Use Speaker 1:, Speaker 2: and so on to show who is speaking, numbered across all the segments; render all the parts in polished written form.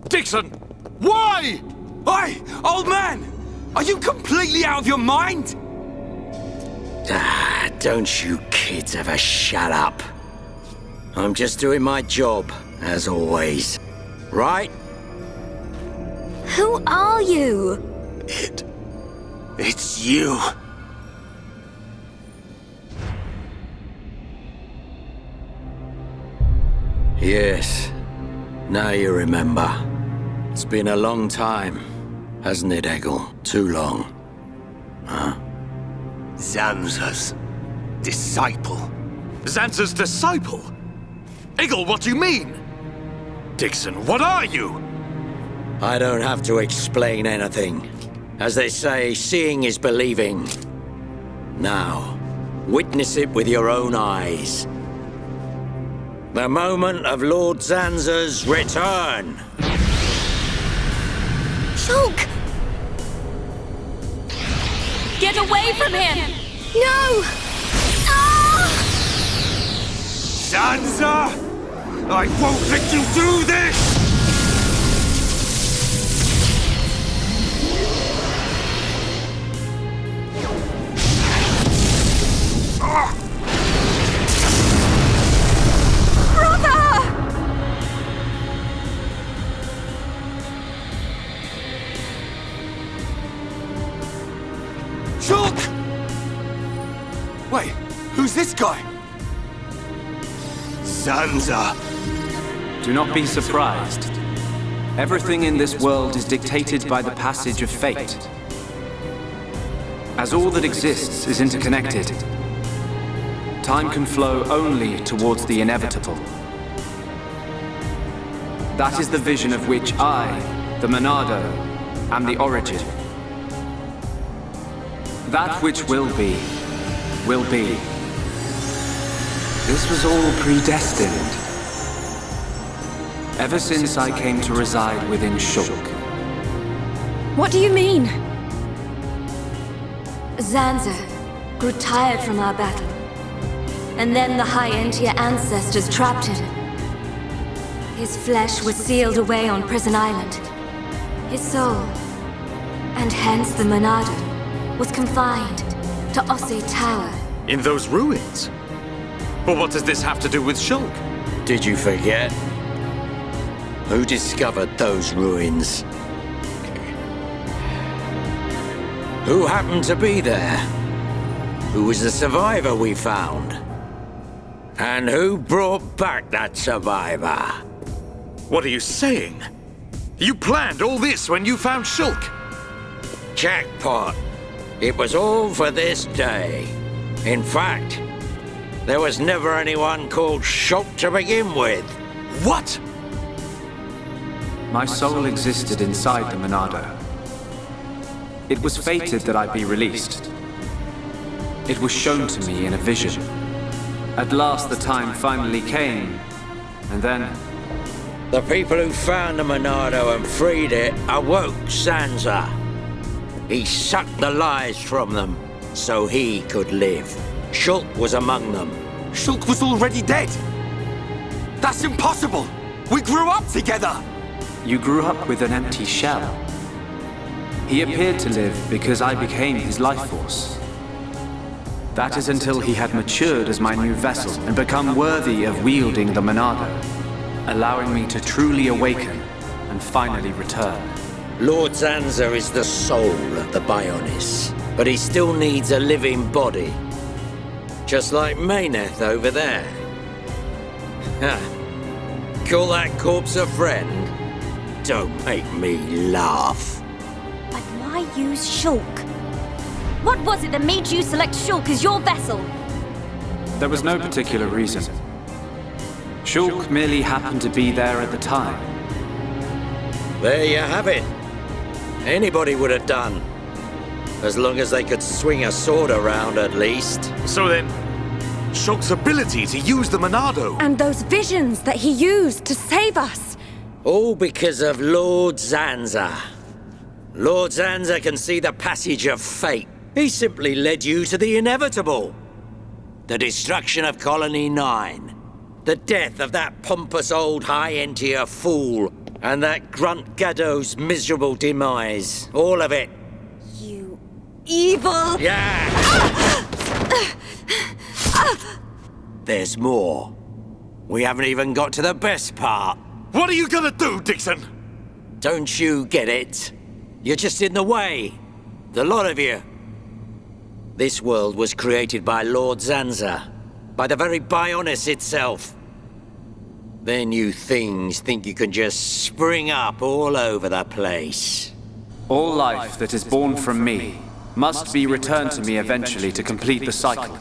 Speaker 1: Dixon! Why? Hey, old man! Are you completely out of your mind?
Speaker 2: Don't you kids ever shut up. I'm just doing my job, as always. Right?
Speaker 3: Who are you?
Speaker 1: It's you.
Speaker 2: Yes. Now you remember. It's been a long time, hasn't it, Eggle? Too long. Huh?
Speaker 1: Zanza's disciple. Zanza's disciple? Eggle, what do you mean? Dixon, what are you?
Speaker 2: I don't have to explain anything. As they say, seeing is believing. Now, witness it with your own eyes. The moment of Lord Zanza's return.
Speaker 3: Shulk! Get away from him! No! Ah!
Speaker 1: Zanza! I won't let you do this! Wait, who's this guy? Zanza!
Speaker 4: Do not be surprised. Everything in this world is dictated by the passage of fate. As all that exists is interconnected, time can flow only towards the inevitable. That is the vision of which I, the Monado, am the origin. That which will be. This was all predestined. Ever since I came to reside within Shulk.
Speaker 3: What do you mean? Zanza grew tired from our battle. And then the High Entia ancestors trapped him. His flesh was sealed away on Prison Island. His soul, and hence the Monado, was confined to Osse Tower.
Speaker 1: In those ruins? But what does this have to do with Shulk?
Speaker 2: Did you forget? Who discovered those ruins? Who happened to be there? Who was the survivor we found? And who brought back that survivor?
Speaker 1: What are you saying? You planned all this when you found Shulk?
Speaker 2: Jackpot. It was all for this day. In fact, there was never anyone called Shulk to begin with.
Speaker 1: What?
Speaker 4: My soul existed inside the Monado. It was fated that I be released. It was shown to me in a vision. At last the time finally came, and then...
Speaker 2: The people who found the Monado and freed it awoke Zanza. He sucked the lives from them, so he could live. Shulk was among them.
Speaker 1: Shulk was already dead! That's impossible! We grew up together!
Speaker 4: You grew up with an empty shell. He appeared to live because I became his life force. That is until he had matured as my new vessel and become worthy of wielding the Monado, allowing me to truly awaken and finally return.
Speaker 2: Lord Zanza is the soul of the Bionis, but he still needs a living body. Just like Mayneth over there. Call that corpse a friend? Don't make me laugh.
Speaker 3: But why use Shulk? What was it that made you select Shulk as your vessel?
Speaker 4: There was no particular reason. Shulk merely happened to be there at the time.
Speaker 2: There you have it. Anybody would have done. As long as they could swing a sword around, at least.
Speaker 1: So then, Shulk's ability to use the Monado...
Speaker 3: And those visions that he used to save us.
Speaker 2: All because of Lord Zanza. Lord Zanza can see the passage of fate. He simply led you to the inevitable. The destruction of Colony 9. The death of that pompous old high-entier fool. And that grunt Gaddo's miserable demise. All of it.
Speaker 3: You evil...
Speaker 2: Yeah! There's more. We haven't even got to the best part.
Speaker 1: What are you gonna do, Dixon?
Speaker 2: Don't you get it? You're just in the way. The lot of you. This world was created by Lord Zanza. By the very Bionis itself. Then you things think you can just spring up all over the place.
Speaker 4: All life that is born from me must be returned to me eventually to complete the cycle.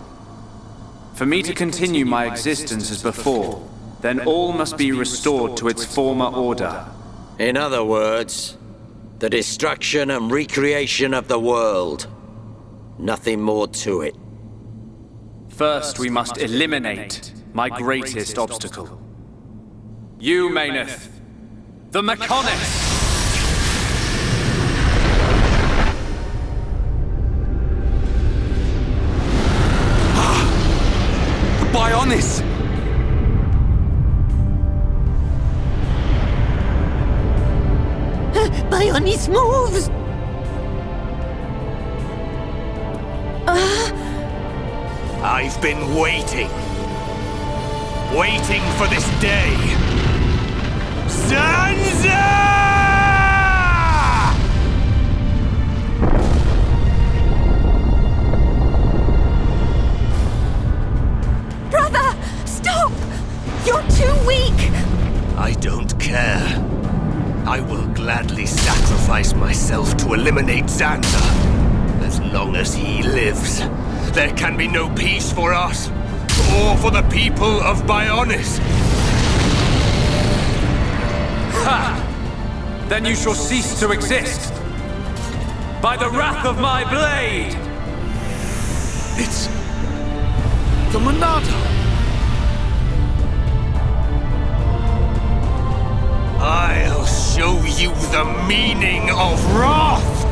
Speaker 4: For me to continue my existence as before, then all must be restored to its former order.
Speaker 2: In other words, the destruction and recreation of the world. Nothing more to it.
Speaker 4: First, we must eliminate my greatest obstacle. You, Mayneth, the Mechonis!
Speaker 1: Bionis!
Speaker 3: Bionis moves!
Speaker 1: I've been waiting. Waiting for this day. Zanza!
Speaker 3: Brother! Stop! You're too weak!
Speaker 1: I don't care. I will gladly sacrifice myself to eliminate Zanza. As long as he lives, there can be no peace for us, or for the people of Bionis.
Speaker 4: Ha! Then you shall cease to exist! By the wrath of my blade!
Speaker 1: It's... the Monado! I'll show you the meaning of wrath!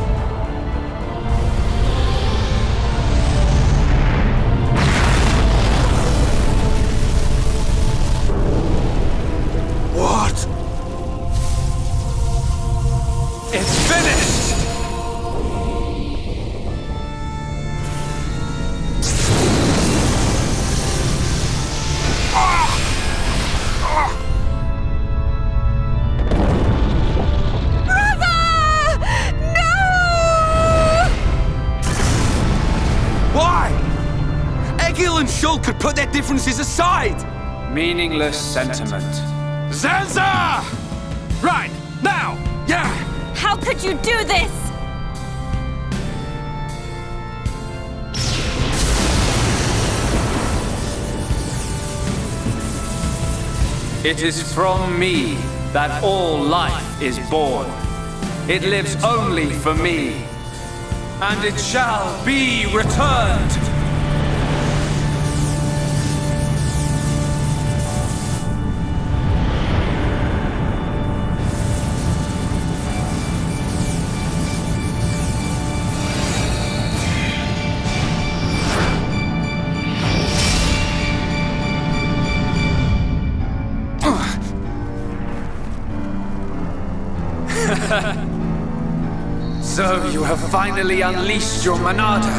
Speaker 1: What?
Speaker 4: It's finished!
Speaker 1: Shulk could put their differences aside!
Speaker 4: Meaningless sentiment.
Speaker 1: Zanza! Right, now! Yeah!
Speaker 3: How could you do this?
Speaker 4: It is from me that all life is born. It lives only for me. And it shall be returned! So you have finally unleashed your Monado.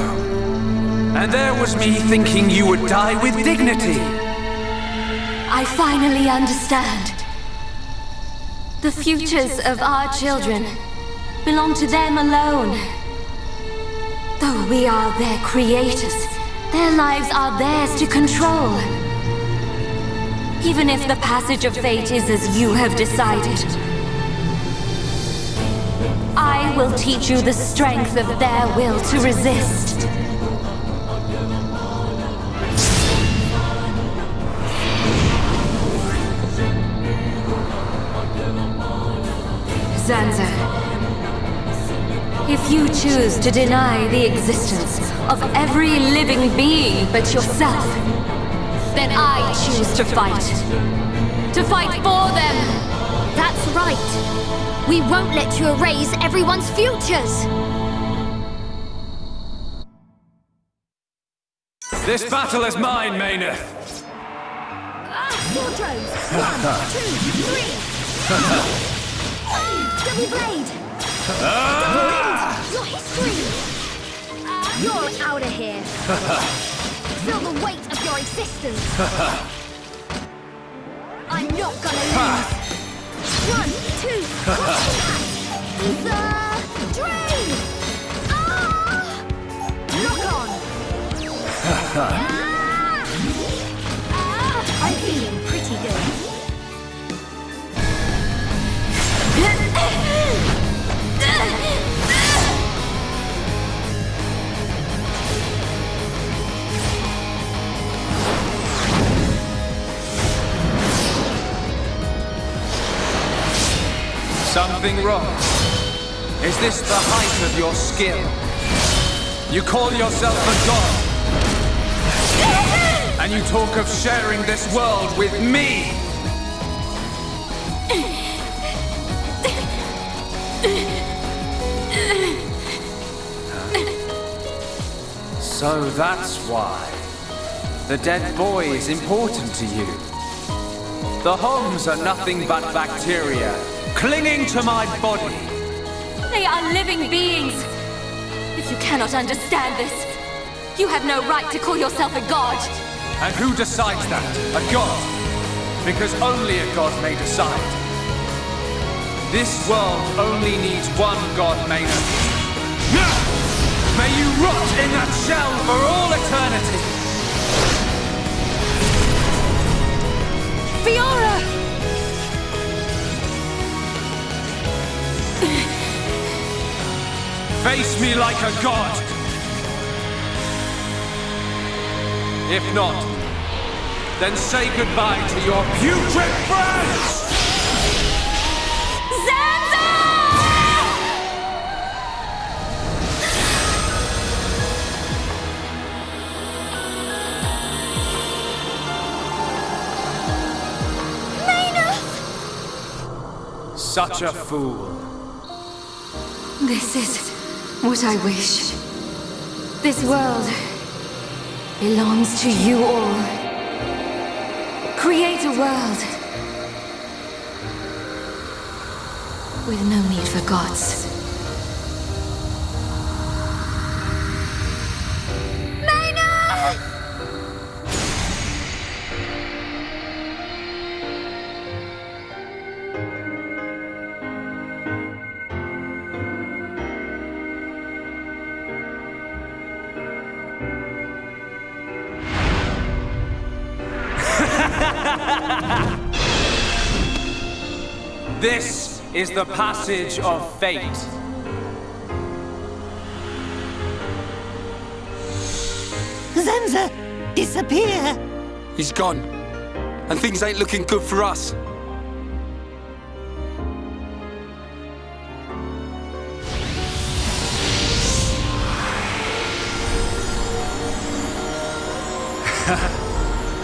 Speaker 4: And there was me thinking you would die with dignity.
Speaker 3: I finally understand. The futures of our children belong to them alone. Though we are their creators, their lives are theirs to control. Even if the passage of fate is as you have decided, I will teach you the strength of their will to resist. Zanza, if you choose to deny the existence of every living being but yourself, then I choose to fight. To fight for them!
Speaker 5: That's right. We won't let you erase everyone's futures!
Speaker 4: This battle is mine, Mayneth.
Speaker 5: Sword drones! 1, 2, 3! Double blade! Double wind! Your history! You're out of here! Feel the weight of your existence! I'm not gonna lose! 1, 2, the drain! Lock on! I'm feeling pretty good.
Speaker 4: Something wrong? Is this the height of your skill? You call yourself a god? And you talk of sharing this world with me? So that's why. The dead boy is important to you. The Homs are nothing but bacteria, clinging to my body.
Speaker 3: They are living beings. If you cannot understand this, you have no right to call yourself a god.
Speaker 4: And who decides that? A god? Because only a god may decide. This world only needs one god, Maynard. May you rot in that shell for all eternity!
Speaker 3: Fiora!
Speaker 4: Face me like a god! If not, then say goodbye to your putrid friends! Such a fool.
Speaker 3: This is what I wish. This world belongs to you all. Create a world with no need for gods.
Speaker 4: This is the passage of fate.
Speaker 6: Zanza, disappear!
Speaker 7: He's gone. And things ain't looking good for us.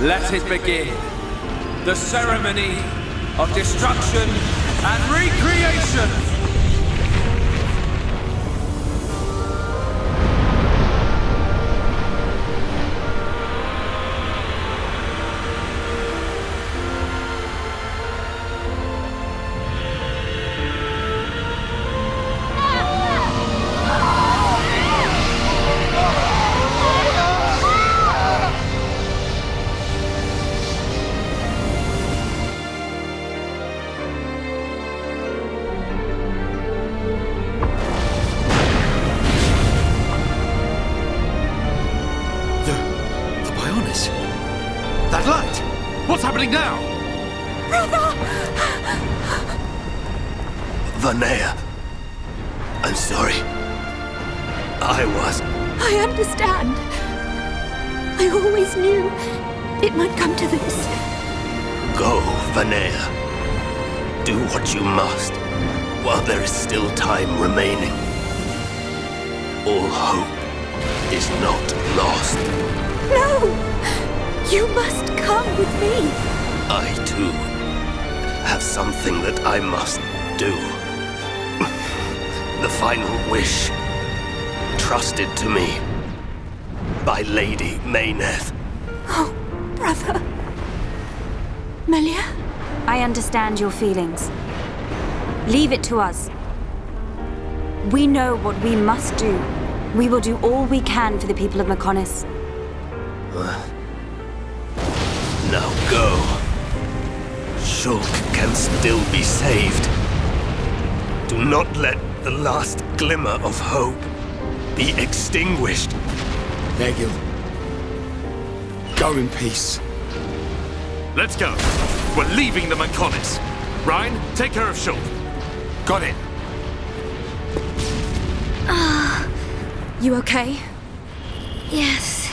Speaker 4: Let it begin. The ceremony of destruction and recreation!
Speaker 1: That light! What's happening now?
Speaker 3: Brother!
Speaker 1: Vanea. I'm sorry. I
Speaker 3: I understand. I always knew it might come to this.
Speaker 1: Go, Vanea. Do what you must, while there is still time remaining. All hope is not lost.
Speaker 3: No! You must come with me.
Speaker 1: I, too, have something that I must do. The final wish, trusted to me. by Lady Mayneth.
Speaker 6: Oh, brother. Melia?
Speaker 8: I understand your feelings. Leave it to us. We know what we must do. We will do all we can for the people of Mechonis.
Speaker 1: Now go. Shulk can still be saved. Do not let the last glimmer of hope be extinguished.
Speaker 7: Egil. Go in peace.
Speaker 9: Let's go. We're leaving the Mechonis. Ryan, take care of Shulk.
Speaker 7: Got it.
Speaker 6: You okay?
Speaker 5: Yes.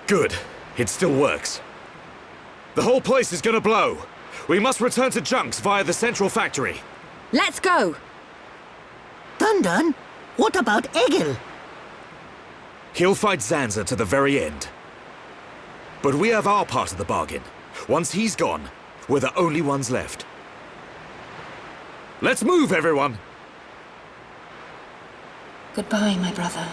Speaker 9: Good. It still works. The whole place is gonna blow. We must return to Junks via the central factory.
Speaker 6: Let's go!
Speaker 10: Dun, what about Egil?
Speaker 9: He'll fight Zanza to the very end. But we have our part of the bargain. Once he's gone, we're the only ones left. Let's move, everyone!
Speaker 6: Goodbye, my brother.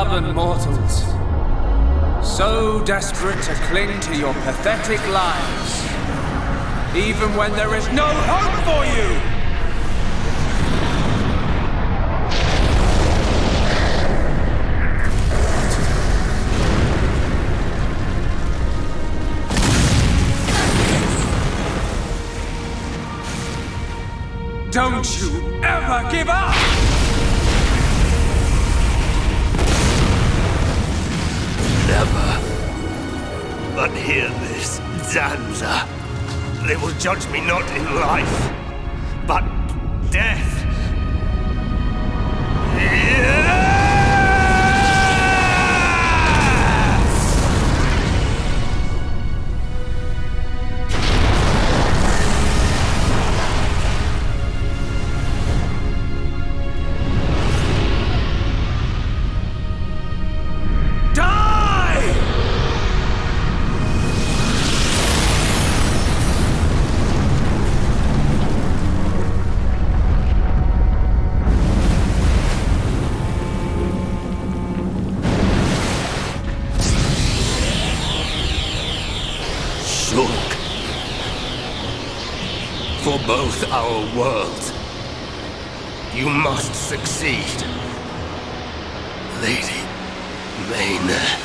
Speaker 4: stubborn mortals. So desperate to cling to your pathetic lives, even when there is no hope for you! Don't you ever give up!
Speaker 1: Never. But hear this, Zanza. They will judge me not in life, but death. For both our worlds, you must succeed, Lady Maynard.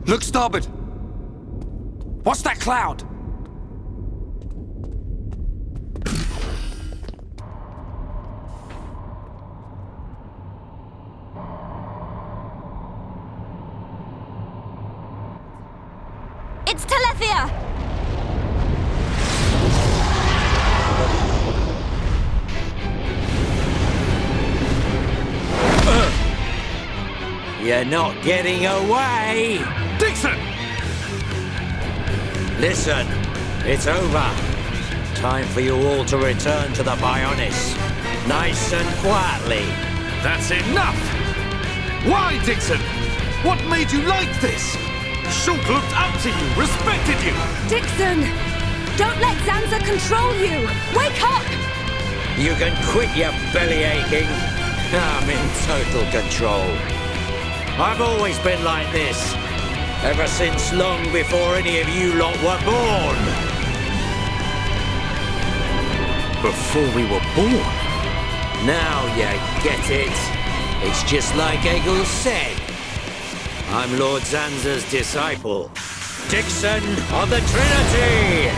Speaker 7: Look starboard! What's that cloud?
Speaker 5: It's Telethia!
Speaker 2: You're not getting away!
Speaker 9: Dixon!
Speaker 2: Listen, it's over. Time for you all to return to the Bionis. Nice and quietly.
Speaker 9: That's enough! Why, Dixon? What made you like this? Shulk looked up to you, respected you!
Speaker 6: Dixon! Don't let Zanza control you! Wake up!
Speaker 2: You can quit your belly aching. I'm in total control. I've always been like this. Ever since long before any of you lot were born.
Speaker 9: Before we were born?
Speaker 2: Now you get it. It's just like Egil said. I'm Lord Zanza's disciple. Dixon of the Trinity!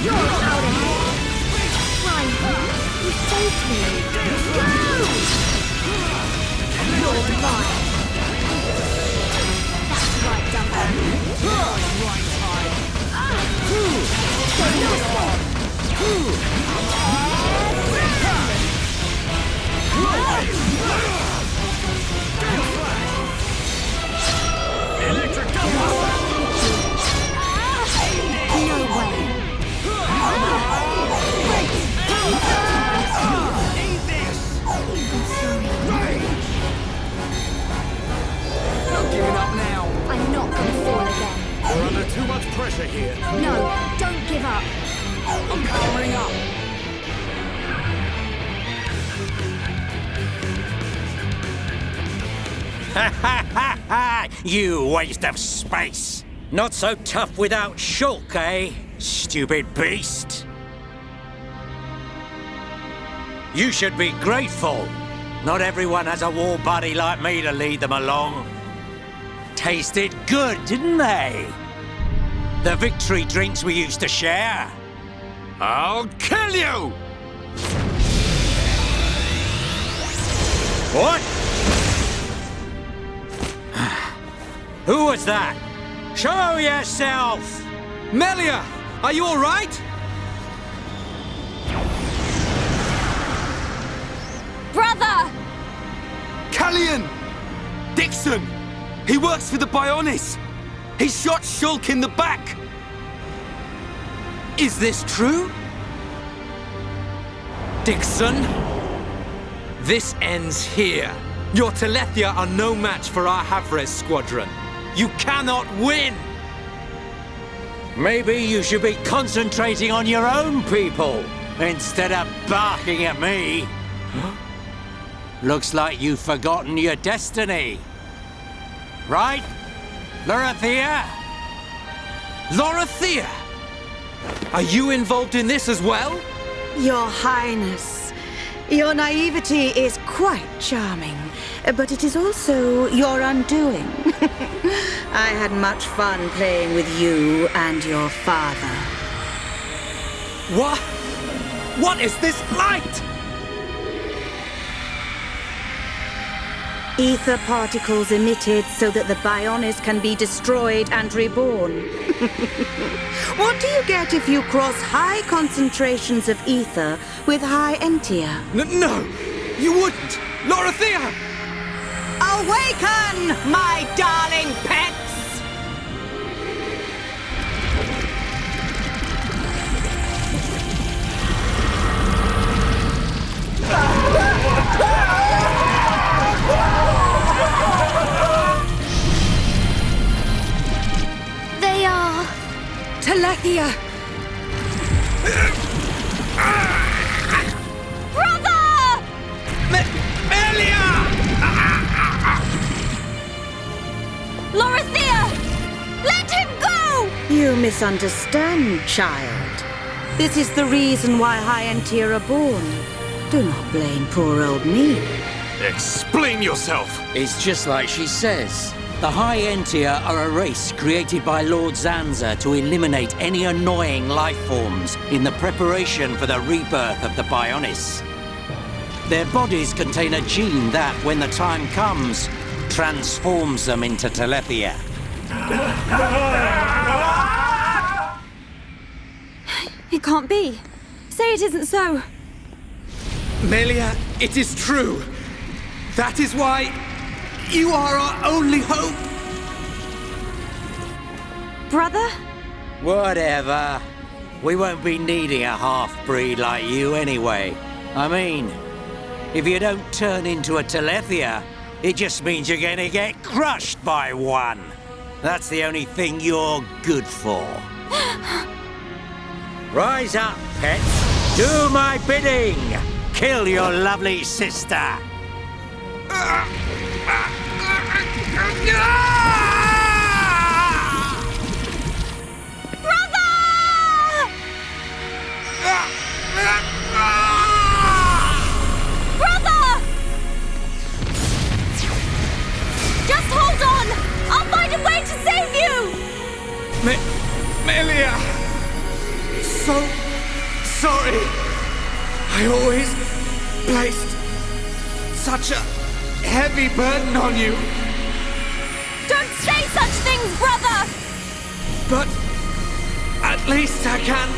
Speaker 5: You're out of here! Fine, you saved me! Go! You're mine! That's right, Dumbo! You're on the right side!
Speaker 1: Electric double!
Speaker 5: No way!
Speaker 7: Not giving up now.
Speaker 5: I'm not gonna fall again.
Speaker 9: We're under too much pressure here.
Speaker 5: No, don't give up.
Speaker 7: I'm powering up.
Speaker 2: Ha ha ha ha! You waste of space! Not so tough without Shulk, eh? Stupid beast! You should be grateful. Not everyone has a war buddy like me to lead them along. Tasted good, didn't they? The victory drinks we used to share.
Speaker 7: I'll kill you!
Speaker 2: What? Who was that? Show yourself!
Speaker 7: Melia, are you all right?
Speaker 6: Brother!
Speaker 7: Callian! Dixon! He works for the Bionis! He shot Shulk in the back! Is this true?
Speaker 11: Dixon? This ends here. Your Telethia are no match for our Havres squadron. You cannot win!
Speaker 2: Maybe you should be concentrating on your own people instead of barking at me. Looks like you've forgotten your destiny. Right, Lorithia?
Speaker 11: Lorithia! Are you involved in this as well?
Speaker 12: Your Highness, your naivety is quite charming, but it is also your undoing. I had much fun playing with you and your father.
Speaker 11: What? What is this light?
Speaker 12: Ether particles emitted so that the Bionis can be destroyed and reborn. What do you get if you cross high concentrations of ether with high entia?
Speaker 11: No, you wouldn't! Lorithia!
Speaker 12: Awaken, my darling pets!
Speaker 5: They are...
Speaker 6: Telethia!
Speaker 5: Brother!
Speaker 11: Melia!
Speaker 5: Lorithia! Let him go!
Speaker 12: You misunderstand, child. This is the reason why high entia are born. Do not blame poor old me.
Speaker 9: Explain yourself!
Speaker 2: It's just like she says. The High Entia are a race created by Lord Zanza to eliminate any annoying life forms in the preparation for the rebirth of the Bionis. Their bodies contain a gene that, when the time comes, transforms them into Telethia.
Speaker 6: It can't be. Say it isn't so.
Speaker 11: Melia, it is true. That is why you are our only hope.
Speaker 8: Brother?
Speaker 2: Whatever. We won't be needing a half-breed like you anyway. I mean, if you don't turn into a Telethia, it just means you're gonna get crushed by one. That's the only thing you're good for. Rise up, pets. Do my bidding. Kill your lovely sister.
Speaker 5: Just hold on! I'll find a way to save you!
Speaker 11: Melia! So sorry. I always placed such a heavy burden on you.
Speaker 5: Don't say such things, brother!
Speaker 11: But at least I can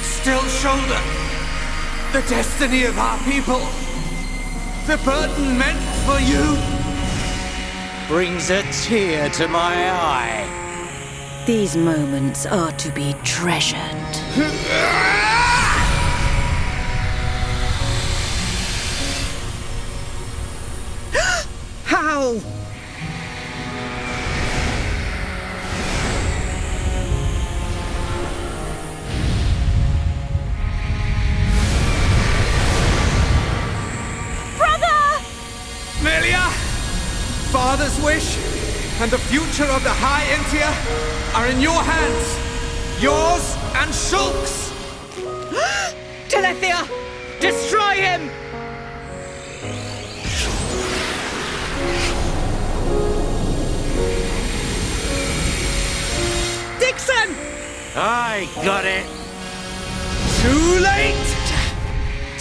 Speaker 11: still shoulder the destiny of our people. The burden meant for you.
Speaker 2: Brings a tear to my eye.
Speaker 12: These moments are to be treasured.
Speaker 10: How?
Speaker 11: Melia! Father's wish and the future of the High Entia are in your hands. Yours and Shulk's.
Speaker 10: Telethia! Destroy him! Dixon!
Speaker 2: I got it!
Speaker 11: Too late!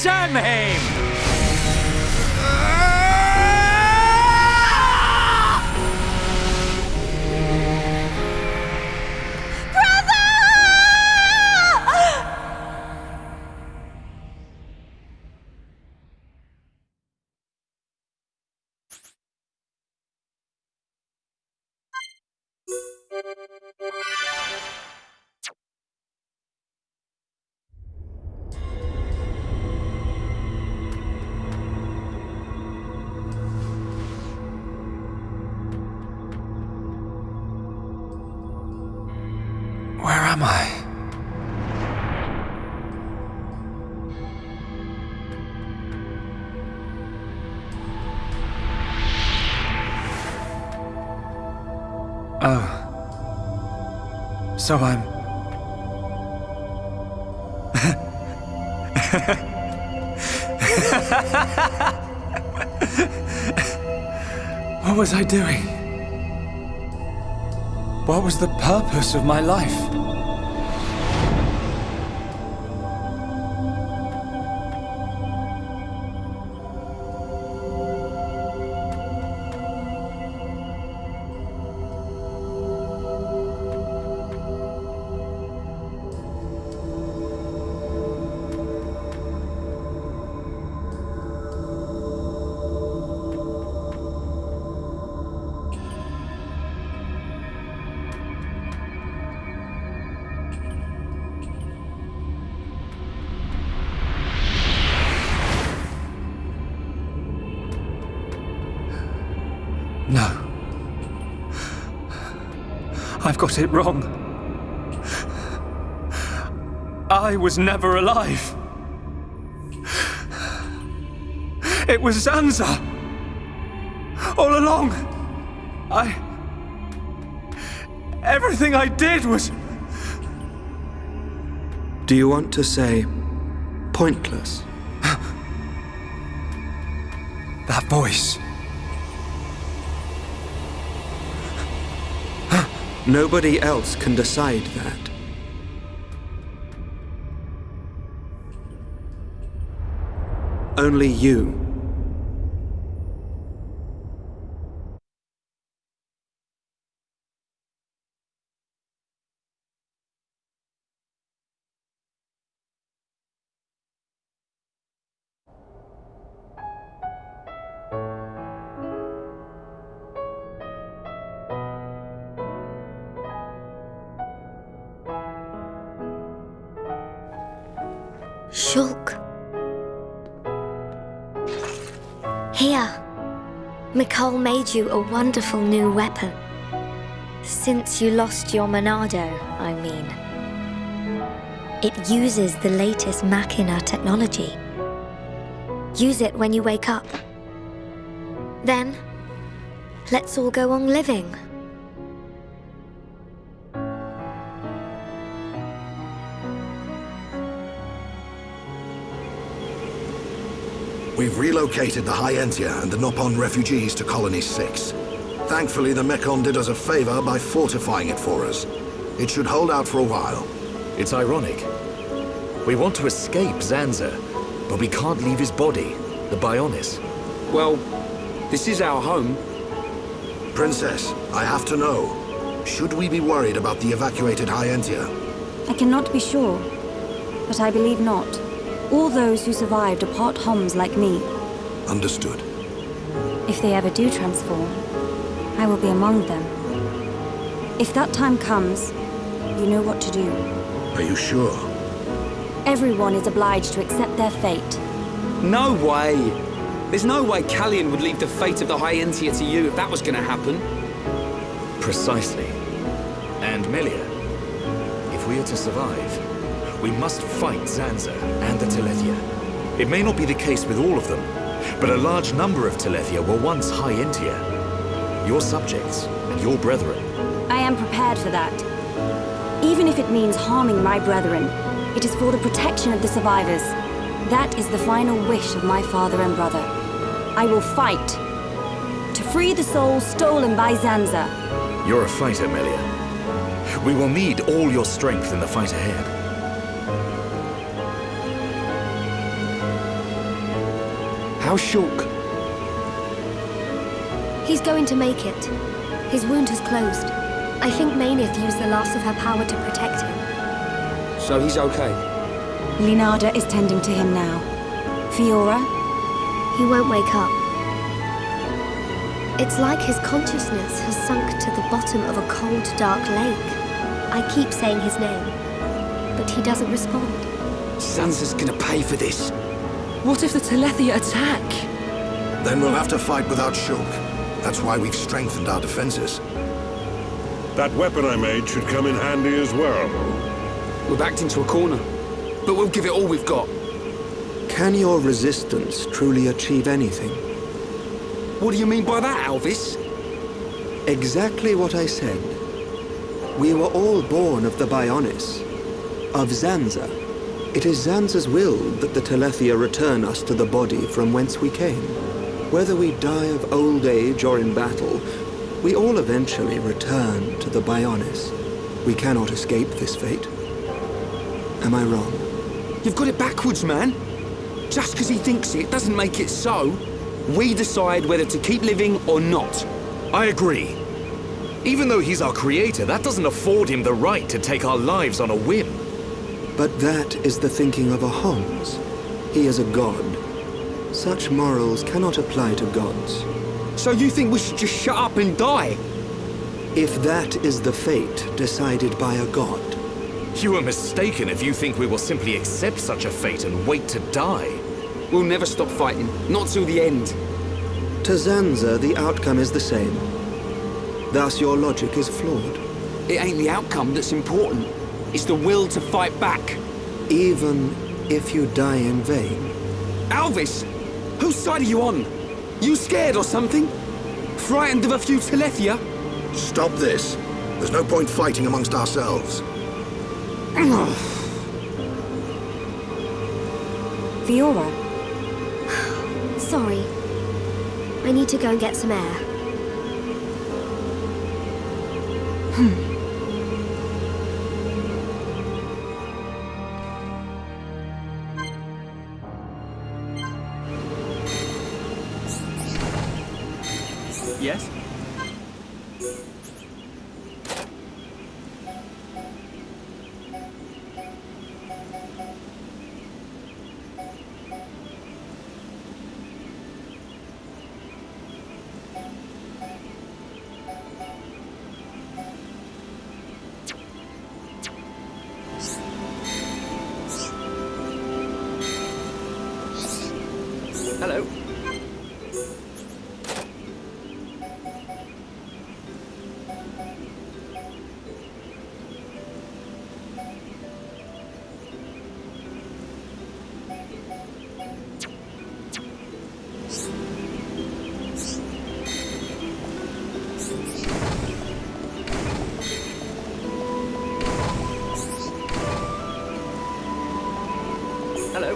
Speaker 11: Damn him! Where am I? Oh. So I'm... What was I doing? What was the purpose of my life? No. I've got it wrong. I was never alive. It was Zanza. All along. Everything I did was...
Speaker 7: Do you want to say pointless?
Speaker 11: That voice.
Speaker 7: Nobody else can decide that. Only you.
Speaker 3: Shulk. Here. Mikol made you a wonderful new weapon. Since you lost your Monado, I mean. It uses the latest Machina technology. Use it when you wake up. Then, let's all go on living.
Speaker 13: We've relocated the High Entia and the Nopon refugees to Colony 6. Thankfully, the Mekon did us a favor by fortifying it for us. It should hold out for a while.
Speaker 9: It's ironic. We want to escape Zanza, but we can't leave his body, the Bionis.
Speaker 7: Well, this is our home.
Speaker 13: Princess, I have to know. Should we be worried about the evacuated High Entia?
Speaker 8: I cannot be sure, but I believe not. All those who survived are part Homs like me.
Speaker 13: Understood.
Speaker 8: If they ever do transform, I will be among them. If that time comes, you know what to do.
Speaker 13: Are you sure?
Speaker 8: Everyone is obliged to accept their fate.
Speaker 7: No way! There's no way Callian would leave the fate of the High Entia to you if that was gonna happen.
Speaker 9: Precisely. And Melia, if we are to survive, we must fight Zanza and the Telethia. It may not be the case with all of them, but a large number of Telethia were once High Entia. Your subjects and your brethren.
Speaker 8: I am prepared for that. Even if it means harming my brethren, it is for the protection of the survivors. That is the final wish of my father and brother. I will fight to free the souls stolen by Zanza.
Speaker 9: You're a fighter, Melia. We will need all your strength in the fight ahead.
Speaker 7: How's Shulk?
Speaker 5: He's going to make it. His wound has closed. I think Mainith used the last of her power to protect him.
Speaker 7: So he's okay?
Speaker 8: Linada is tending to him now. Fiora?
Speaker 5: He won't wake up. It's like his consciousness has sunk to the bottom of a cold, dark lake. I keep saying his name, but he doesn't respond.
Speaker 7: Sansa's gonna pay for this.
Speaker 6: What if the Telethia attack?
Speaker 13: Then we'll have to fight without Shulk. That's why we've strengthened our defenses.
Speaker 14: That weapon I made should come in handy as well.
Speaker 7: We're backed into a corner, but we'll give it all we've got.
Speaker 15: Can your resistance truly achieve anything?
Speaker 7: What do you mean by that, Alvis?
Speaker 15: Exactly what I said. We were all born of the Bionis, of Zanza. It is Zanza's will that the Telethia return us to the body from whence we came. Whether we die of old age or in battle, we all eventually return to the Bionis. We cannot escape this fate. Am I wrong?
Speaker 7: You've got it backwards, man. Just because he thinks it doesn't make it so. We decide whether to keep living or not.
Speaker 9: I agree. Even though he's our creator, that doesn't afford him the right to take our lives on a whim.
Speaker 15: But that is the thinking of a Homs. He is a god. Such morals cannot apply to gods.
Speaker 7: So you think we should just shut up and die?
Speaker 15: If that is the fate decided by a god.
Speaker 9: You are mistaken if you think we will simply accept such a fate and wait to die.
Speaker 7: We'll never stop fighting, not till the end.
Speaker 15: To Zanza, the outcome is the same. Thus your logic is flawed.
Speaker 7: It ain't the outcome that's important. It's the will to fight back.
Speaker 15: Even if you die in vain.
Speaker 7: Alvis! Whose side are you on? You scared or something? Frightened of a few Telethia?
Speaker 13: Stop this. There's no point fighting amongst ourselves.
Speaker 8: Fiora?
Speaker 5: Sorry. I need to go and get some air.
Speaker 4: Yes? Hello. Hello.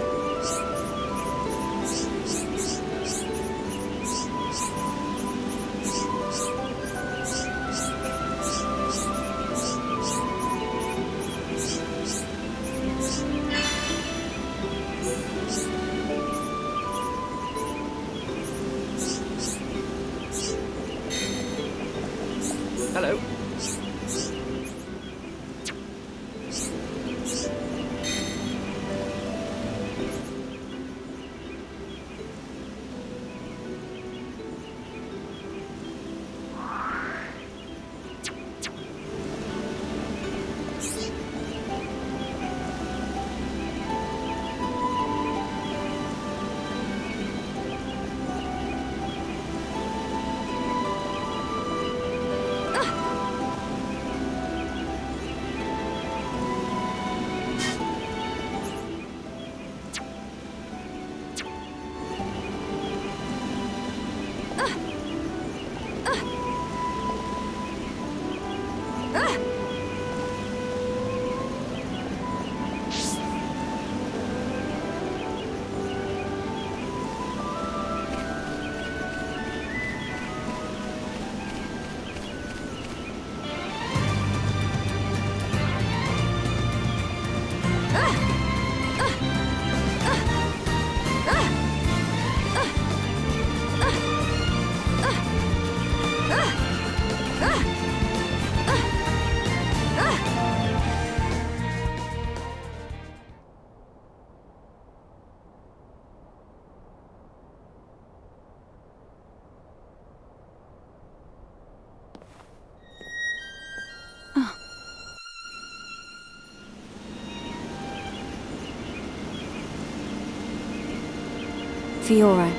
Speaker 8: Fiora,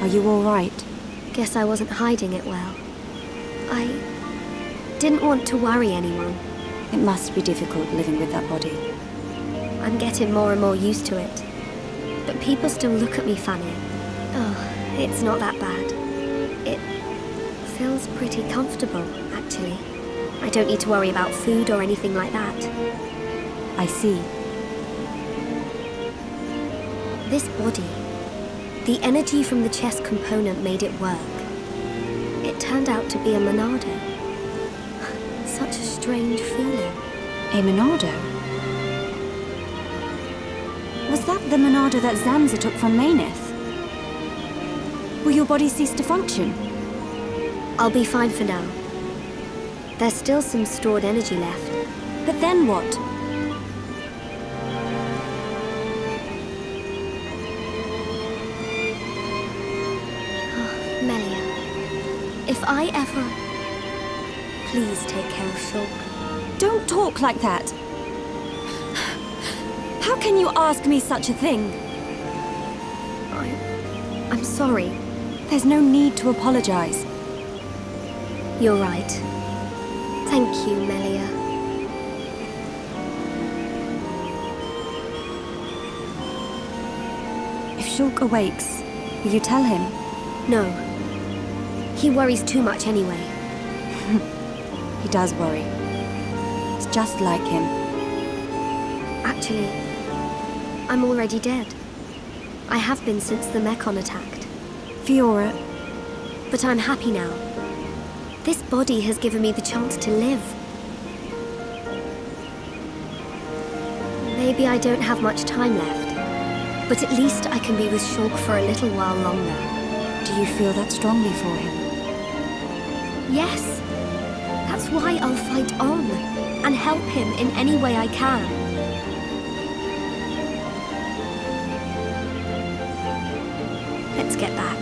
Speaker 8: are you all right?
Speaker 3: Guess I wasn't hiding it well. I didn't want to worry anyone.
Speaker 8: It must be difficult living with that body.
Speaker 3: I'm getting more and more used to it. But people still look at me funny. Oh, it's not that bad. It feels pretty comfortable, actually. I don't need to worry about food or anything like that.
Speaker 8: I see.
Speaker 3: This body, the energy from the chest component made it work. It turned out to be a Monado. Such a strange feeling.
Speaker 8: A Monado? Was that the Monado that Zanza took from Maineth? Will your body cease to function?
Speaker 3: I'll be fine for now. There's still some stored energy left.
Speaker 8: But then what?
Speaker 3: Oh, Melia, if I ever... Please take care of Shulk.
Speaker 8: Don't talk like that. How can you ask me such a thing?
Speaker 3: I'm sorry.
Speaker 8: There's no need to apologize.
Speaker 3: You're right. Thank you, Melia.
Speaker 8: If Shulk awakes, will you tell him?
Speaker 3: No. He worries too much anyway.
Speaker 8: He does worry. It's just like him.
Speaker 3: Actually, I'm already dead. I have been since the Mechon attacked.
Speaker 8: Fiora.
Speaker 3: But I'm happy now. This body has given me the chance to live. Maybe I don't have much time left, but at least I can be with Shulk for a little while longer.
Speaker 8: Do you feel that strongly for him?
Speaker 3: Yes. That's why I'll fight on and help him in any way I can. Let's get back.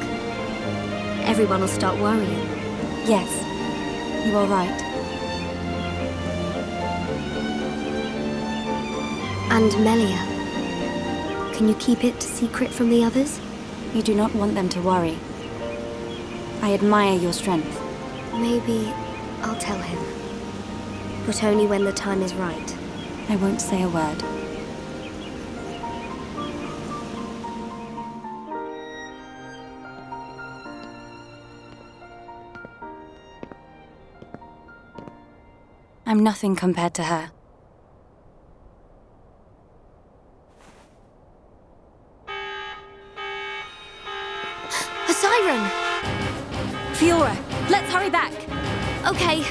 Speaker 3: Everyone will start worrying.
Speaker 8: Yes, you are right.
Speaker 3: And Melia, can you keep it secret from the others?
Speaker 8: You do not want them to worry. I admire your strength.
Speaker 3: Maybe I'll tell him. But only when the time is right.
Speaker 8: I won't say a word. I'm nothing compared to her.
Speaker 3: A siren!
Speaker 6: Fiora, let's hurry back.
Speaker 3: Okay.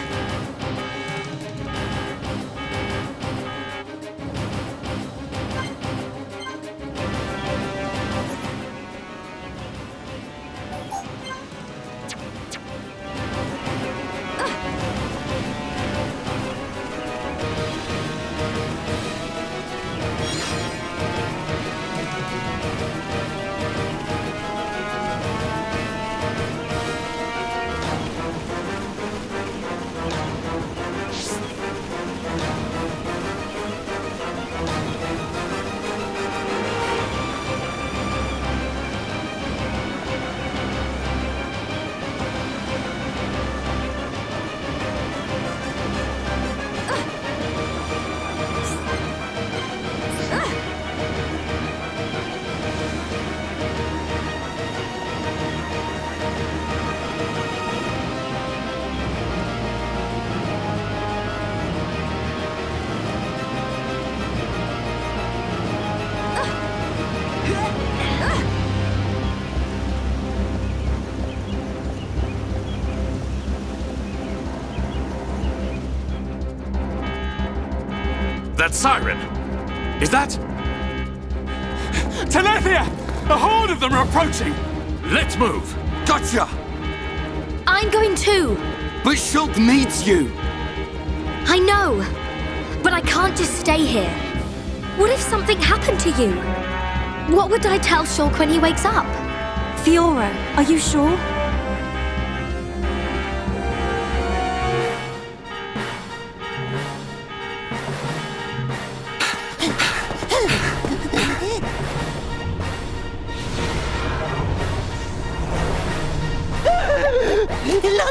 Speaker 9: That siren! Is that...
Speaker 7: Telethia! A horde of them are approaching!
Speaker 9: Let's move!
Speaker 7: Gotcha!
Speaker 3: I'm going too!
Speaker 7: But Shulk needs you!
Speaker 3: I know! But I can't just stay here. What if something happened to you? What would I tell Shulk when he wakes up?
Speaker 8: Fiora, are you sure?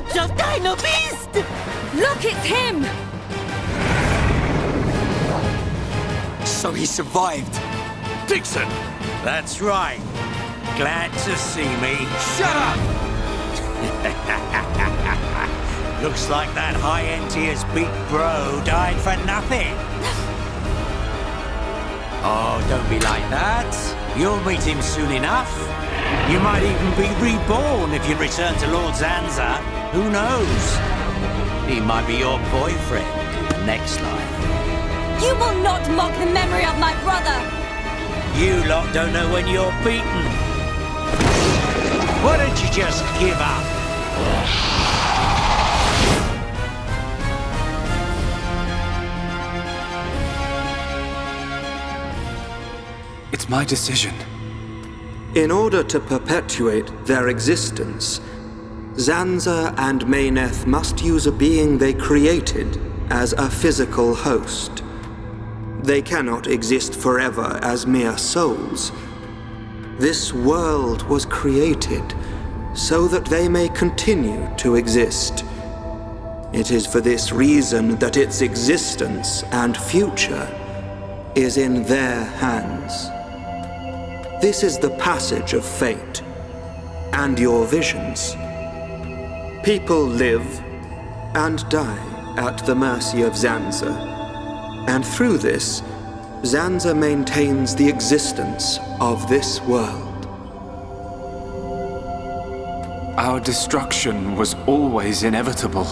Speaker 10: not just Dino Beast!
Speaker 6: Look, it's him!
Speaker 11: So he survived.
Speaker 1: Dixon!
Speaker 2: That's right. Glad to see me.
Speaker 11: Shut up!
Speaker 2: Looks like that high-entier's big bro died for nothing. Oh, don't be like that. You'll meet him soon enough. You might even be reborn if you return to Lord Zanza. Who knows? He might be your boyfriend in the next life.
Speaker 6: You will not mock the memory of my brother!
Speaker 2: You lot don't know when you're beaten. Why don't you just give up?
Speaker 4: It's my decision.
Speaker 15: In order to perpetuate their existence, Zanza and Mayneth must use a being they created as a physical host. They cannot exist forever as mere souls. This world was created so that they may continue to exist. It is for this reason that its existence and future is in their hands. This is the passage of fate, and your visions. People live and die at the mercy of Zanza, and through this, Zanza maintains the existence of this world.
Speaker 4: Our destruction was always inevitable.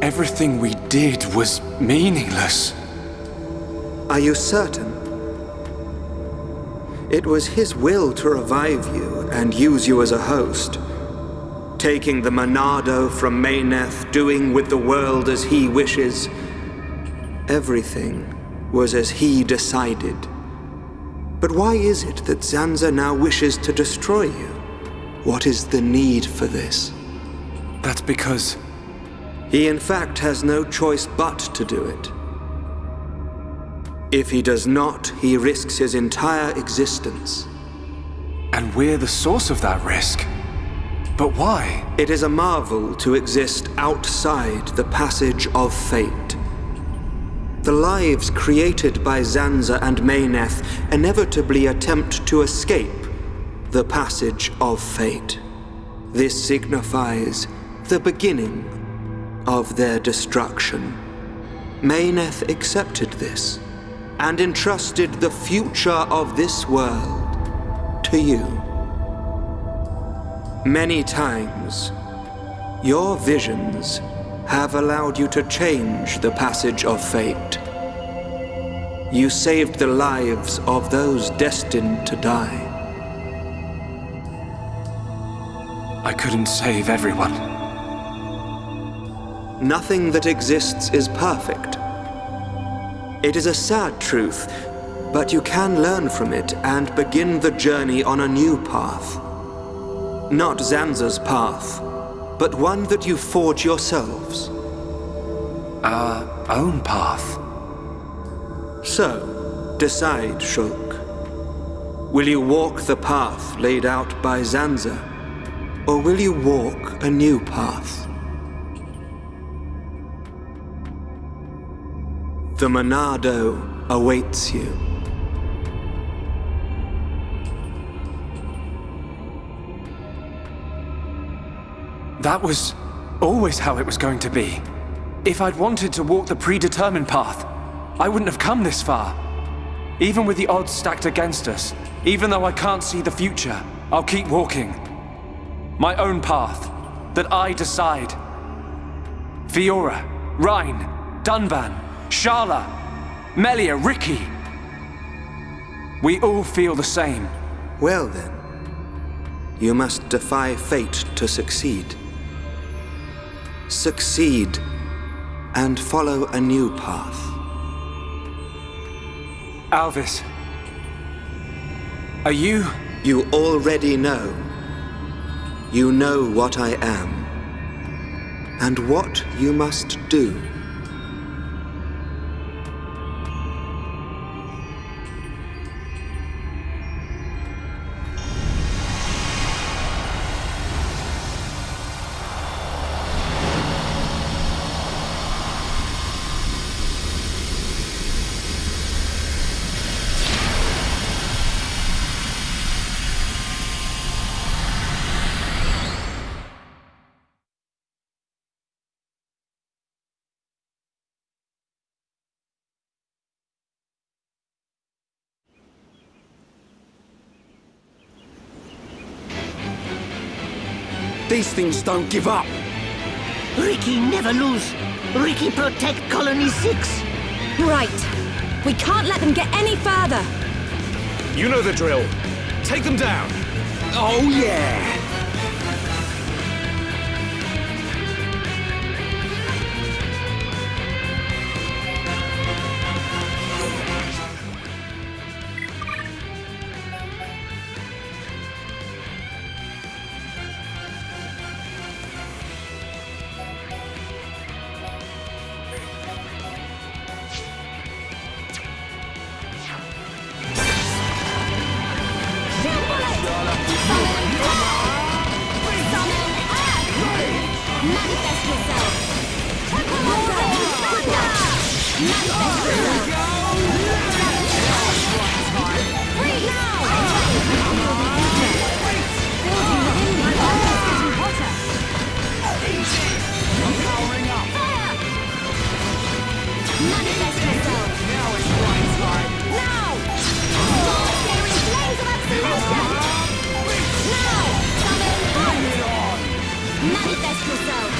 Speaker 4: Everything we did was meaningless.
Speaker 15: Are you certain? It was his will to revive you and use you as a host. Taking the Monado from Mayneth, doing with the world as he wishes. Everything was as he decided. But why is it that Zanza now wishes to destroy you? What is the need for this?
Speaker 4: That's because...
Speaker 15: He in fact has no choice but to do it. If he does not, he risks his entire existence.
Speaker 4: And we're the source of that risk. But why?
Speaker 15: It is a marvel to exist outside the passage of fate. The lives created by Zanza and Mayneth inevitably attempt to escape the passage of fate. This signifies the beginning of their destruction. Mayneth accepted this and entrusted the future of this world to you. Many times, your visions have allowed you to change the passage of fate. You saved the lives of those destined to die.
Speaker 4: I couldn't save everyone.
Speaker 15: Nothing that exists is perfect. It is a sad truth, but you can learn from it and begin the journey on a new path. Not Zanza's path, but one that you forge yourselves.
Speaker 4: Our own path.
Speaker 15: So, decide, Shulk. Will you walk the path laid out by Zanza, or will you walk a new path? The Monado awaits you.
Speaker 4: That was always how it was going to be. If I'd wanted to walk the predetermined path, I wouldn't have come this far. Even with the odds stacked against us, even though I can't see the future, I'll keep walking. My own path, that I decide. Fiora, Rhine, Dunban, Sharla, Melia, Ricky. We all feel the same.
Speaker 15: Well then, you must defy fate to succeed. Succeed and follow a new path.
Speaker 4: Alvis, are you...
Speaker 15: You already know. You know what I am, and what you must do.
Speaker 7: These things don't give up.
Speaker 16: Ricky never lose. Ricky protect Colony 6.
Speaker 6: Right. We can't let them get any further.
Speaker 9: You know the drill. Take them down.
Speaker 7: Oh, yeah.
Speaker 5: Manifest yourself! Manifest yourself!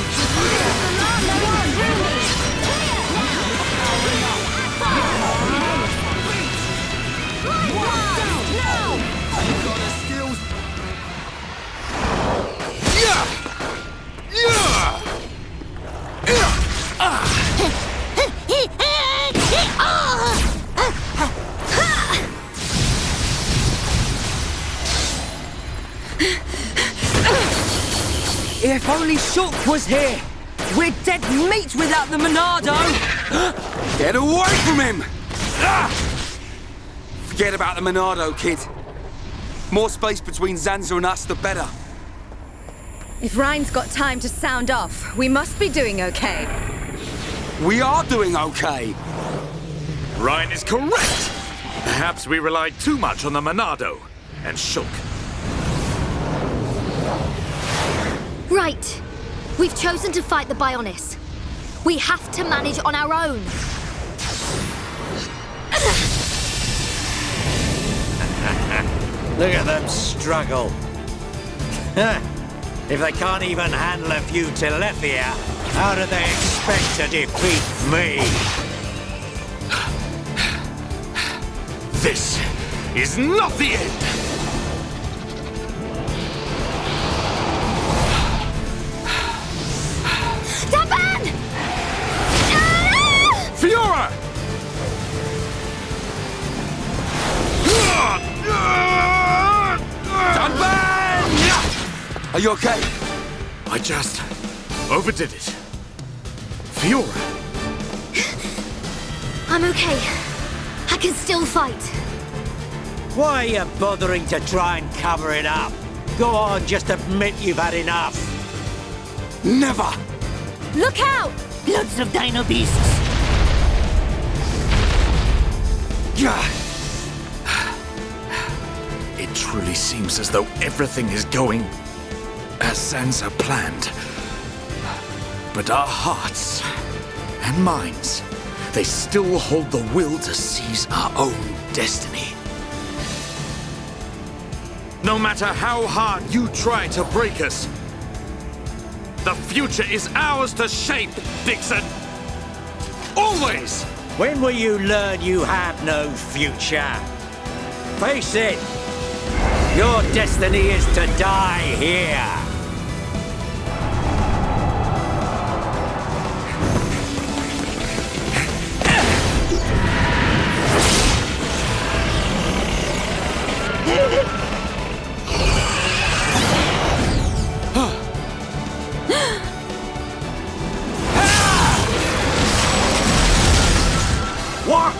Speaker 10: If only Shulk was here! We're dead meat without the Monado!
Speaker 7: Get away from him! Forget about the Monado, kid. More space between Zanza and us, the better.
Speaker 6: If Rhine's got time to sound off, we must be doing okay.
Speaker 7: We are doing okay.
Speaker 9: Rhine is correct. Perhaps we relied too much on the Monado and Shulk.
Speaker 5: Right. We've chosen to fight the Bionis. We have to manage on our own.
Speaker 2: Look at them struggle. If they can't even handle a few Telethia, how do they expect to defeat me?
Speaker 9: This is not the end! Fiora!
Speaker 7: Are you okay?
Speaker 9: I just overdid it. Fiora!
Speaker 5: I'm okay. I can still fight.
Speaker 2: Why are you bothering to try and cover it up? Go on, just admit you've had enough.
Speaker 7: Never!
Speaker 6: Look out!
Speaker 16: Loads of dino beasts.
Speaker 9: It truly seems as though everything is going as Zanza planned. But our hearts and minds, they still hold the will to seize our own destiny. No matter how hard you try to break us, the future is ours to shape, Dixon! Always!
Speaker 2: When will you learn you have no future? Face it! Your destiny is to die here!
Speaker 7: What?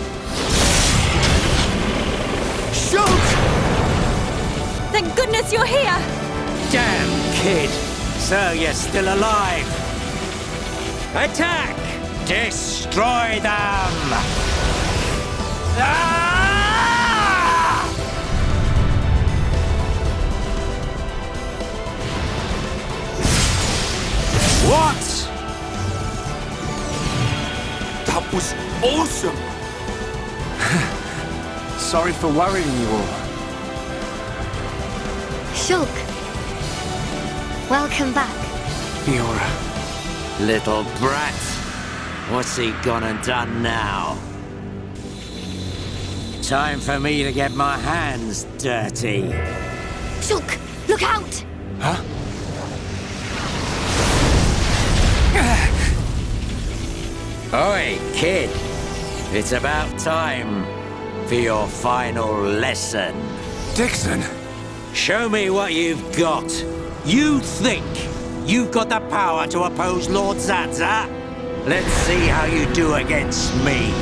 Speaker 7: Shulk!
Speaker 6: Thank goodness you're here!
Speaker 2: Damn kid! So you're still alive! Attack! Destroy them! Ah! What?
Speaker 7: That was awesome!
Speaker 4: Sorry for worrying you all.
Speaker 5: Shulk. Welcome back.
Speaker 4: Fiora.
Speaker 2: Little brat. What's he gone and done now? Time for me to get my hands dirty.
Speaker 5: Shulk, look out!
Speaker 4: Huh?
Speaker 2: Oi, kid. It's about time for your final lesson.
Speaker 4: Dixon!
Speaker 2: Show me what you've got. You think you've got the power to oppose Lord Zanza? Let's see how you do against me.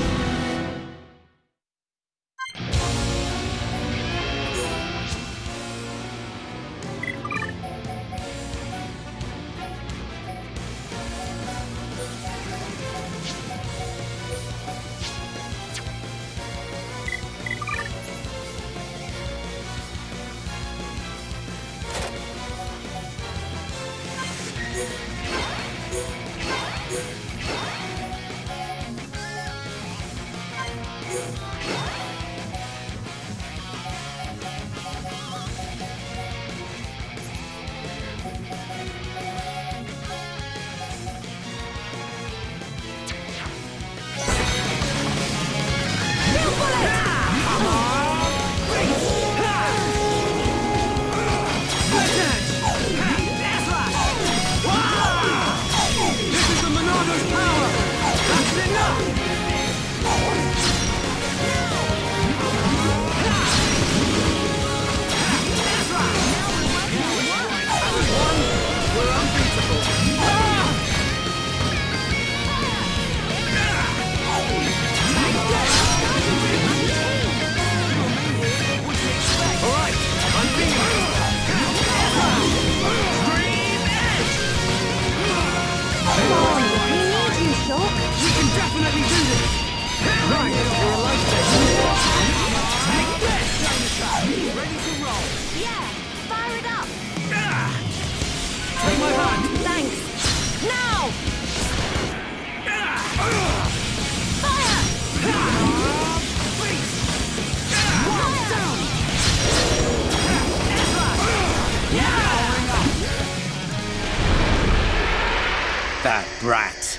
Speaker 2: That brat.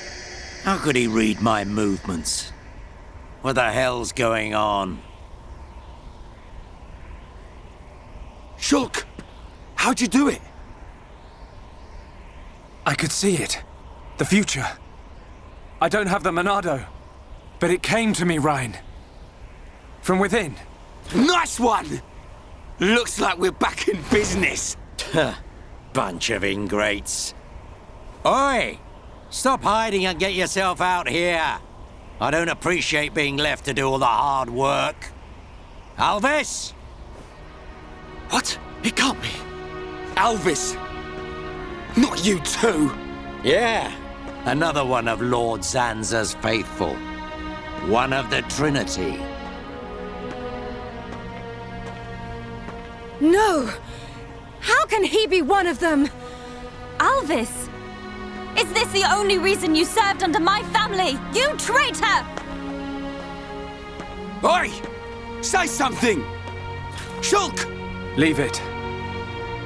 Speaker 2: How could he read my movements? What the hell's going on?
Speaker 7: Shulk! How'd you do it?
Speaker 4: I could see it. The future. I don't have the Monado, but it came to me, Ryan. From within.
Speaker 7: Nice one! Looks like we're back in business.
Speaker 2: Bunch of ingrates. Oi! Stop hiding and get yourself out here. I don't appreciate being left to do all the hard work. Alvis?
Speaker 7: What? It can't be. Alvis! Not you too!
Speaker 2: Yeah, another one of Lord Zanza's faithful. One of the Trinity.
Speaker 6: No! How can he be one of them?
Speaker 3: Alvis! Is this the only reason you served under my family? You traitor!
Speaker 7: Oi! Say something! Shulk!
Speaker 4: Leave it.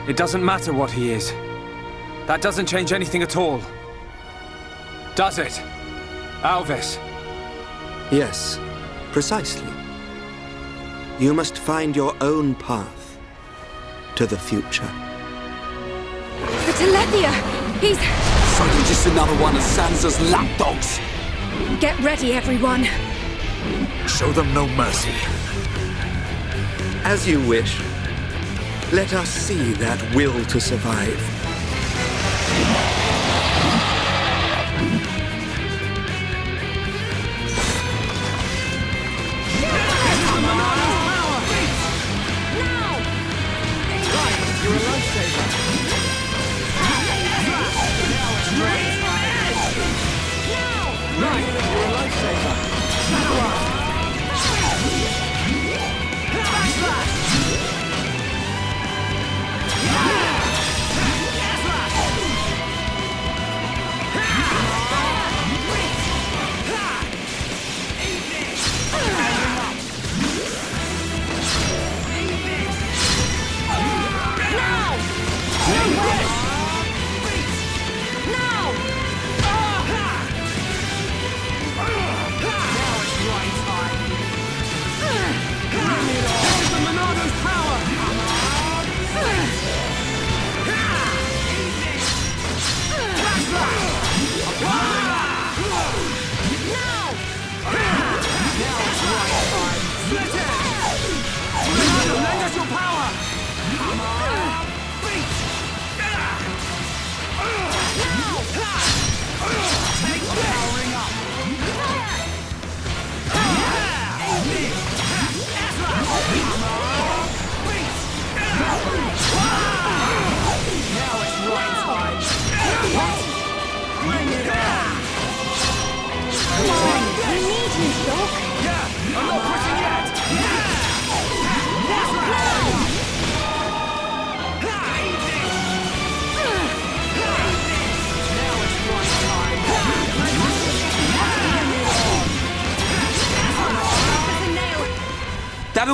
Speaker 4: It doesn't matter what he is. That doesn't change anything at all. Does it? Alvis?
Speaker 15: Yes, precisely. You must find your own path to the future.
Speaker 6: The Telethia! He's...
Speaker 7: So you're just another one of Zanza's lapdogs!
Speaker 6: Get ready, everyone.
Speaker 9: Show them no mercy.
Speaker 15: As you wish. Let us see that will to survive.
Speaker 11: You're a lifesaver. Right, you're a lifesaver. Backslash!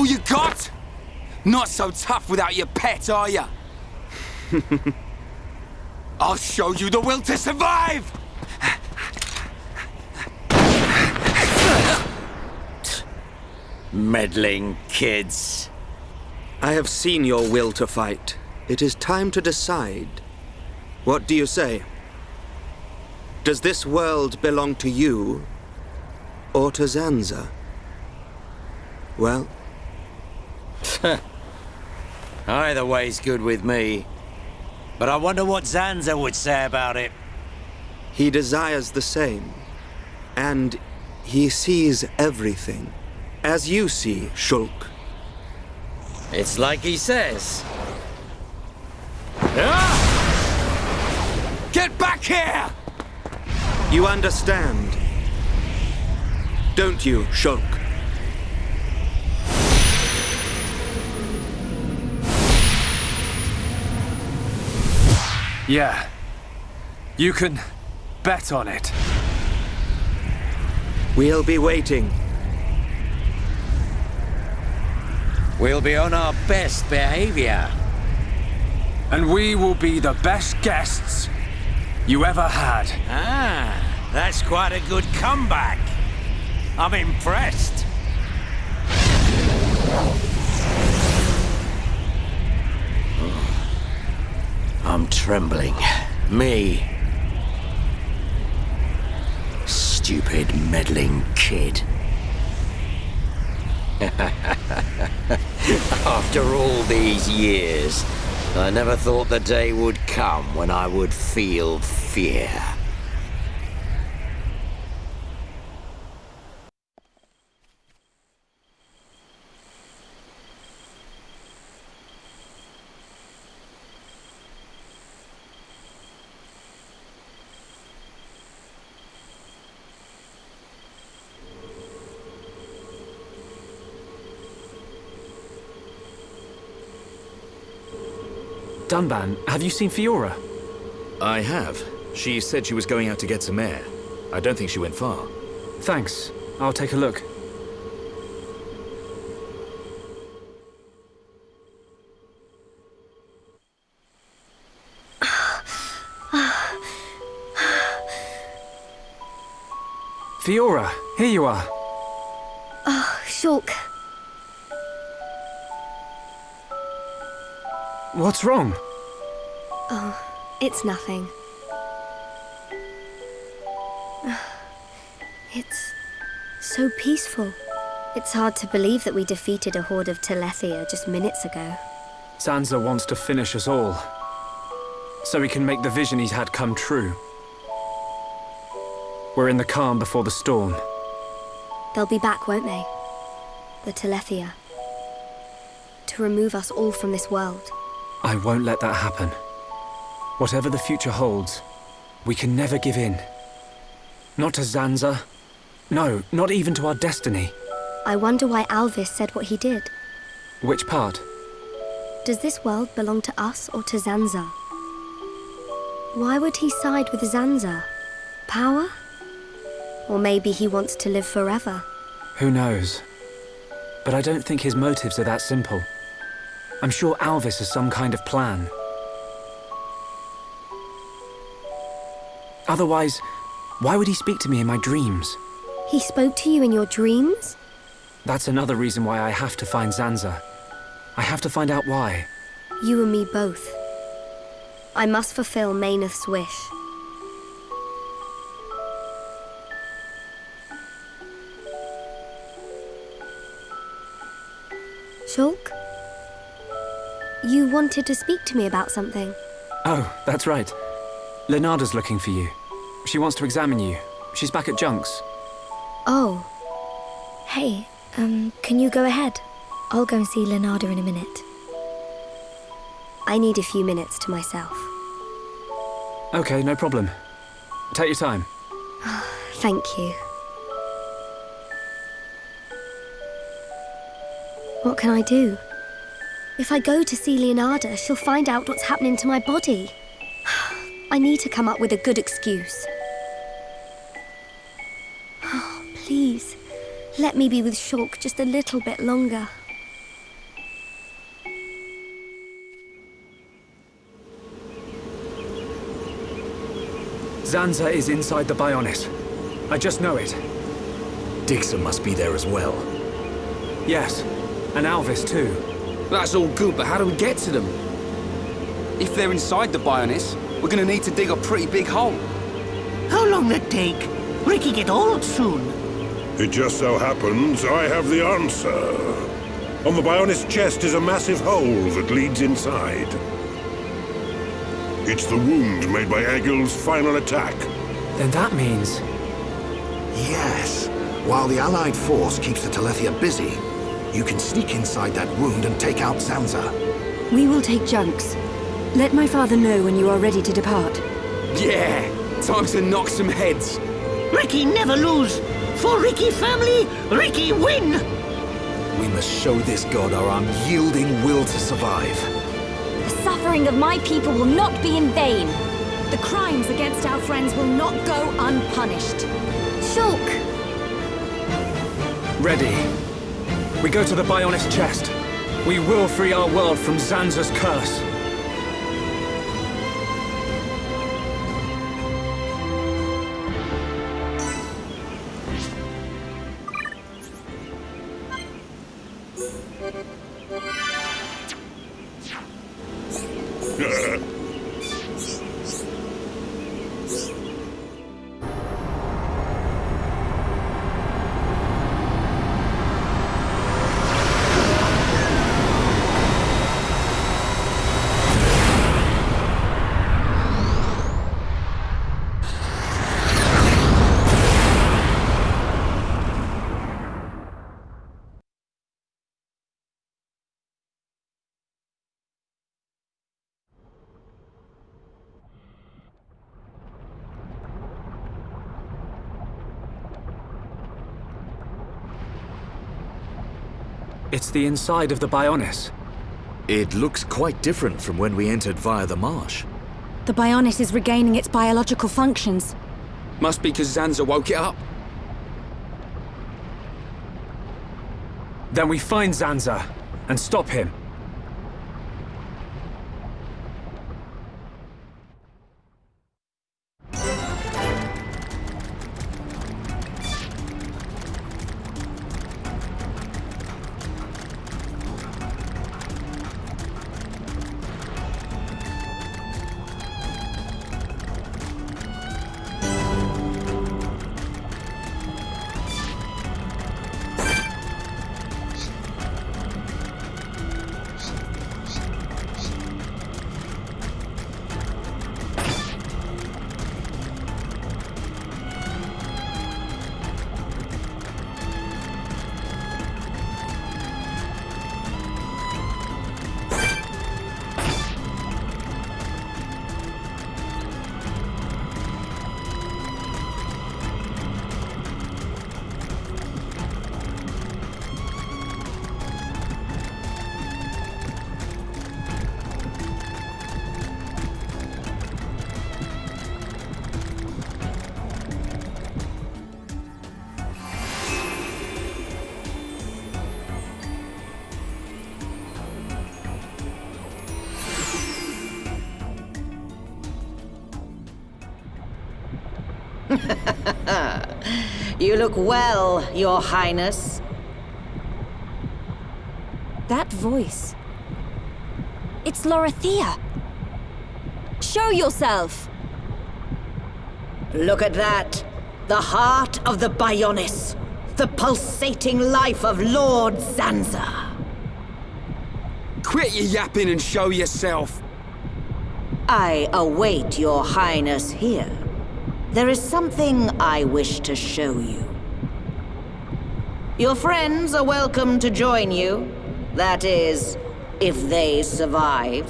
Speaker 7: all you got? Not so tough without your pet, are you? I'll show you the will to survive!
Speaker 2: Meddling kids.
Speaker 15: I have seen your will to fight. It is time to decide. What do you say? Does this world belong to you, or to Zanza? Well...
Speaker 2: Either way's good with me. But I wonder what Zanza would say about it.
Speaker 15: He desires the same. And he sees everything. As you see, Shulk.
Speaker 2: It's like he says.
Speaker 7: Get back here!
Speaker 15: You understand, don't you, Shulk?
Speaker 4: Yeah. You can bet on it.
Speaker 15: We'll be waiting.
Speaker 2: We'll be on our best behavior.
Speaker 4: And we will be the best guests you ever had.
Speaker 2: Ah, that's quite a good comeback. I'm impressed. I'm trembling. Me. Stupid, meddling kid. After all these years, I never thought the day would come when I would feel fear.
Speaker 4: Dunban, have you seen Fiora?
Speaker 9: I have. She said she was going out to get some air. I don't think she went far.
Speaker 4: Thanks. I'll take a look. Fiora, here you are.
Speaker 5: Oh, Shulk.
Speaker 4: What's wrong?
Speaker 5: Oh, it's nothing. It's so peaceful. It's hard to believe that we defeated a horde of Telethia just minutes ago.
Speaker 4: Zanza wants to finish us all, so he can make the vision he's had come true. We're in the calm before the storm.
Speaker 5: They'll be back, won't they? The Telethia. To remove us all from this world.
Speaker 4: I won't let that happen. Whatever the future holds, we can never give in. Not to Zanza. No, not even to our destiny.
Speaker 5: I wonder why Alvis said what he did.
Speaker 4: Which part?
Speaker 5: Does this world belong to us or to Zanza? Why would he side with Zanza? Power? Or maybe he wants to live forever.
Speaker 4: Who knows? But I don't think his motives are that simple. I'm sure Alvis has some kind of plan. Otherwise, why would he speak to me in my dreams?
Speaker 5: He spoke to you in your dreams?
Speaker 4: That's another reason why I have to find Zanza. I have to find out why.
Speaker 5: You and me both. I must fulfill Mayneth's wish. Shulk? You wanted to speak to me about something.
Speaker 4: Oh, that's right. Lenarda's looking for you. She wants to examine you. She's back at Junk's.
Speaker 5: Oh. Hey, can you go ahead? I'll go and see Lenarda in a minute. I need a few minutes to myself.
Speaker 4: Okay, no problem. Take your time.
Speaker 5: Thank you. What can I do? If I go to see Leonarda, she'll find out what's happening to my body. I need to come up with a good excuse. Oh, please, let me be with Shulk just a little bit longer.
Speaker 4: Zanza is inside the Bionis. I just know it.
Speaker 9: Dixon must be there as well.
Speaker 4: Yes, and Alvis too.
Speaker 7: That's all good, but how do we get to them? If they're inside the Bionis, we're gonna need to dig a pretty big hole.
Speaker 16: How long that take? Ricky get old soon.
Speaker 14: It just so happens I have the answer. On the Bionis chest is a massive hole that leads inside. It's the wound made by Egil's final attack.
Speaker 4: Then that means...
Speaker 13: Yes. While the Allied force keeps the Telethia busy, you can sneak inside that wound and take out Zanza.
Speaker 8: We will take Junks. Let my father know when you are ready to depart.
Speaker 7: Yeah! Time to knock some heads.
Speaker 16: Ricky never lose. For Ricky family, Ricky win!
Speaker 9: We must show this god our unyielding will to survive.
Speaker 6: The suffering of my people will not be in vain. The crimes against our friends will not go unpunished.
Speaker 3: Shulk!
Speaker 4: Ready. We go to the Bionis chest. We will free our world from Zanza's curse. It's the inside of the Bionis.
Speaker 9: It looks quite different from when we entered via the marsh.
Speaker 8: The Bionis is regaining its biological functions.
Speaker 7: Must be because Zanza woke it up.
Speaker 4: Then we find Zanza and stop him.
Speaker 12: You look well, Your Highness.
Speaker 6: That voice. It's Lorithia. Show yourself!
Speaker 12: Look at that. The heart of the Bionis. The pulsating life of Lord Zanza.
Speaker 7: Quit your yapping and show yourself.
Speaker 12: I await Your Highness here. There is something I wish to show you. Your friends are welcome to join you. That is, if they survive.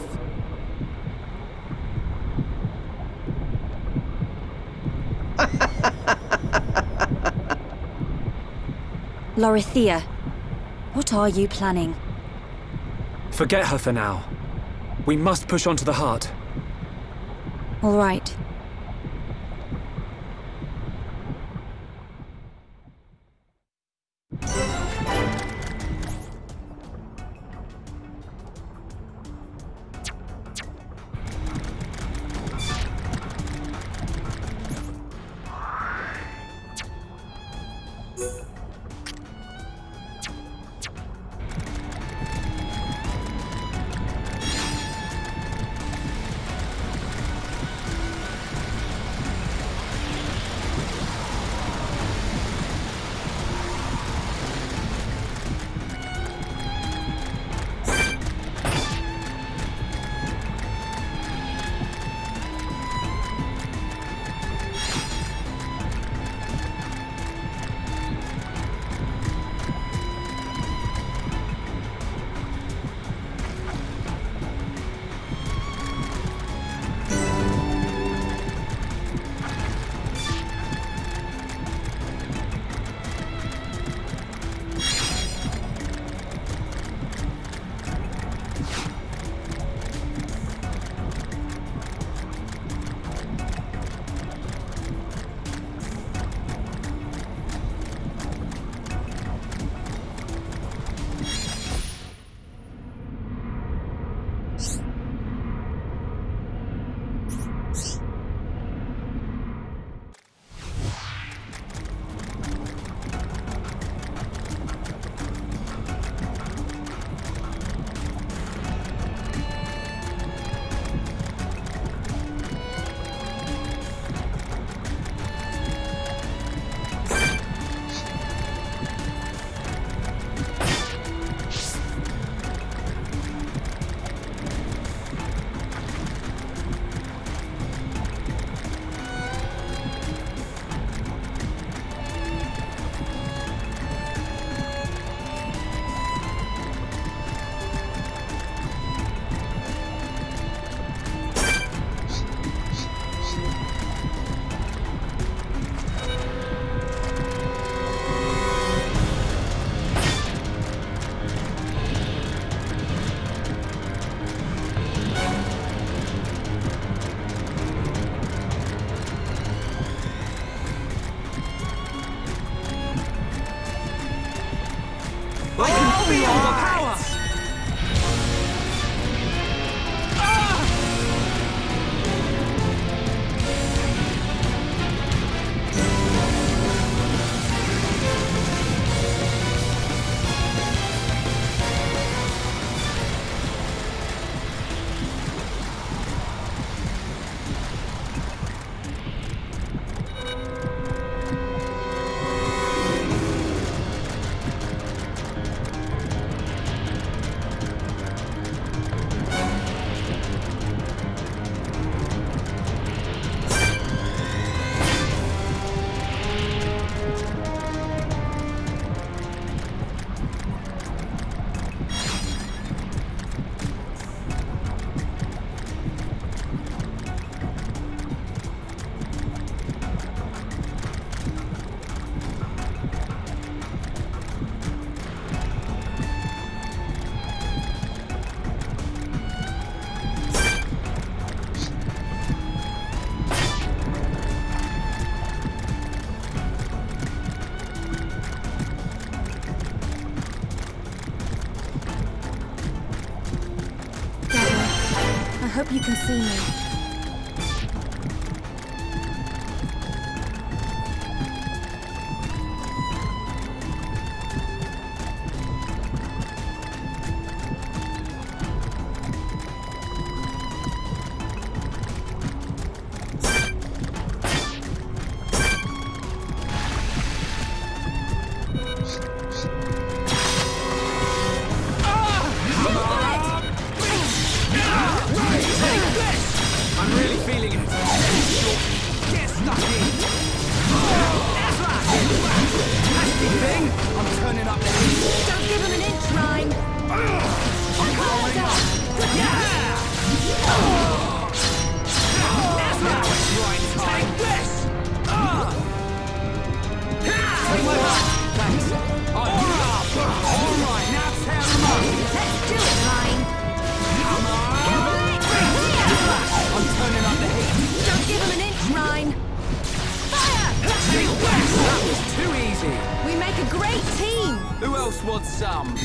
Speaker 8: Lorithia, what are you planning?
Speaker 4: Forget her for now. We must push on to the heart.
Speaker 8: All right.
Speaker 6: you can see me.
Speaker 11: I'm really feeling it. Get stuck in. Nasty thing. I'm turning up the heat.
Speaker 6: Don't give him an inch, Rhyme.
Speaker 11: Yeah! Right. Take this. Take my back. Thanks. All right. Now tear them up.
Speaker 6: Let's do it, Rhyme.
Speaker 11: Come on. I'm turning up the heat.
Speaker 6: Don't give him an inch, Rhyme. Fire!
Speaker 11: That was too easy.
Speaker 6: We make a great team.
Speaker 11: Who else wants some?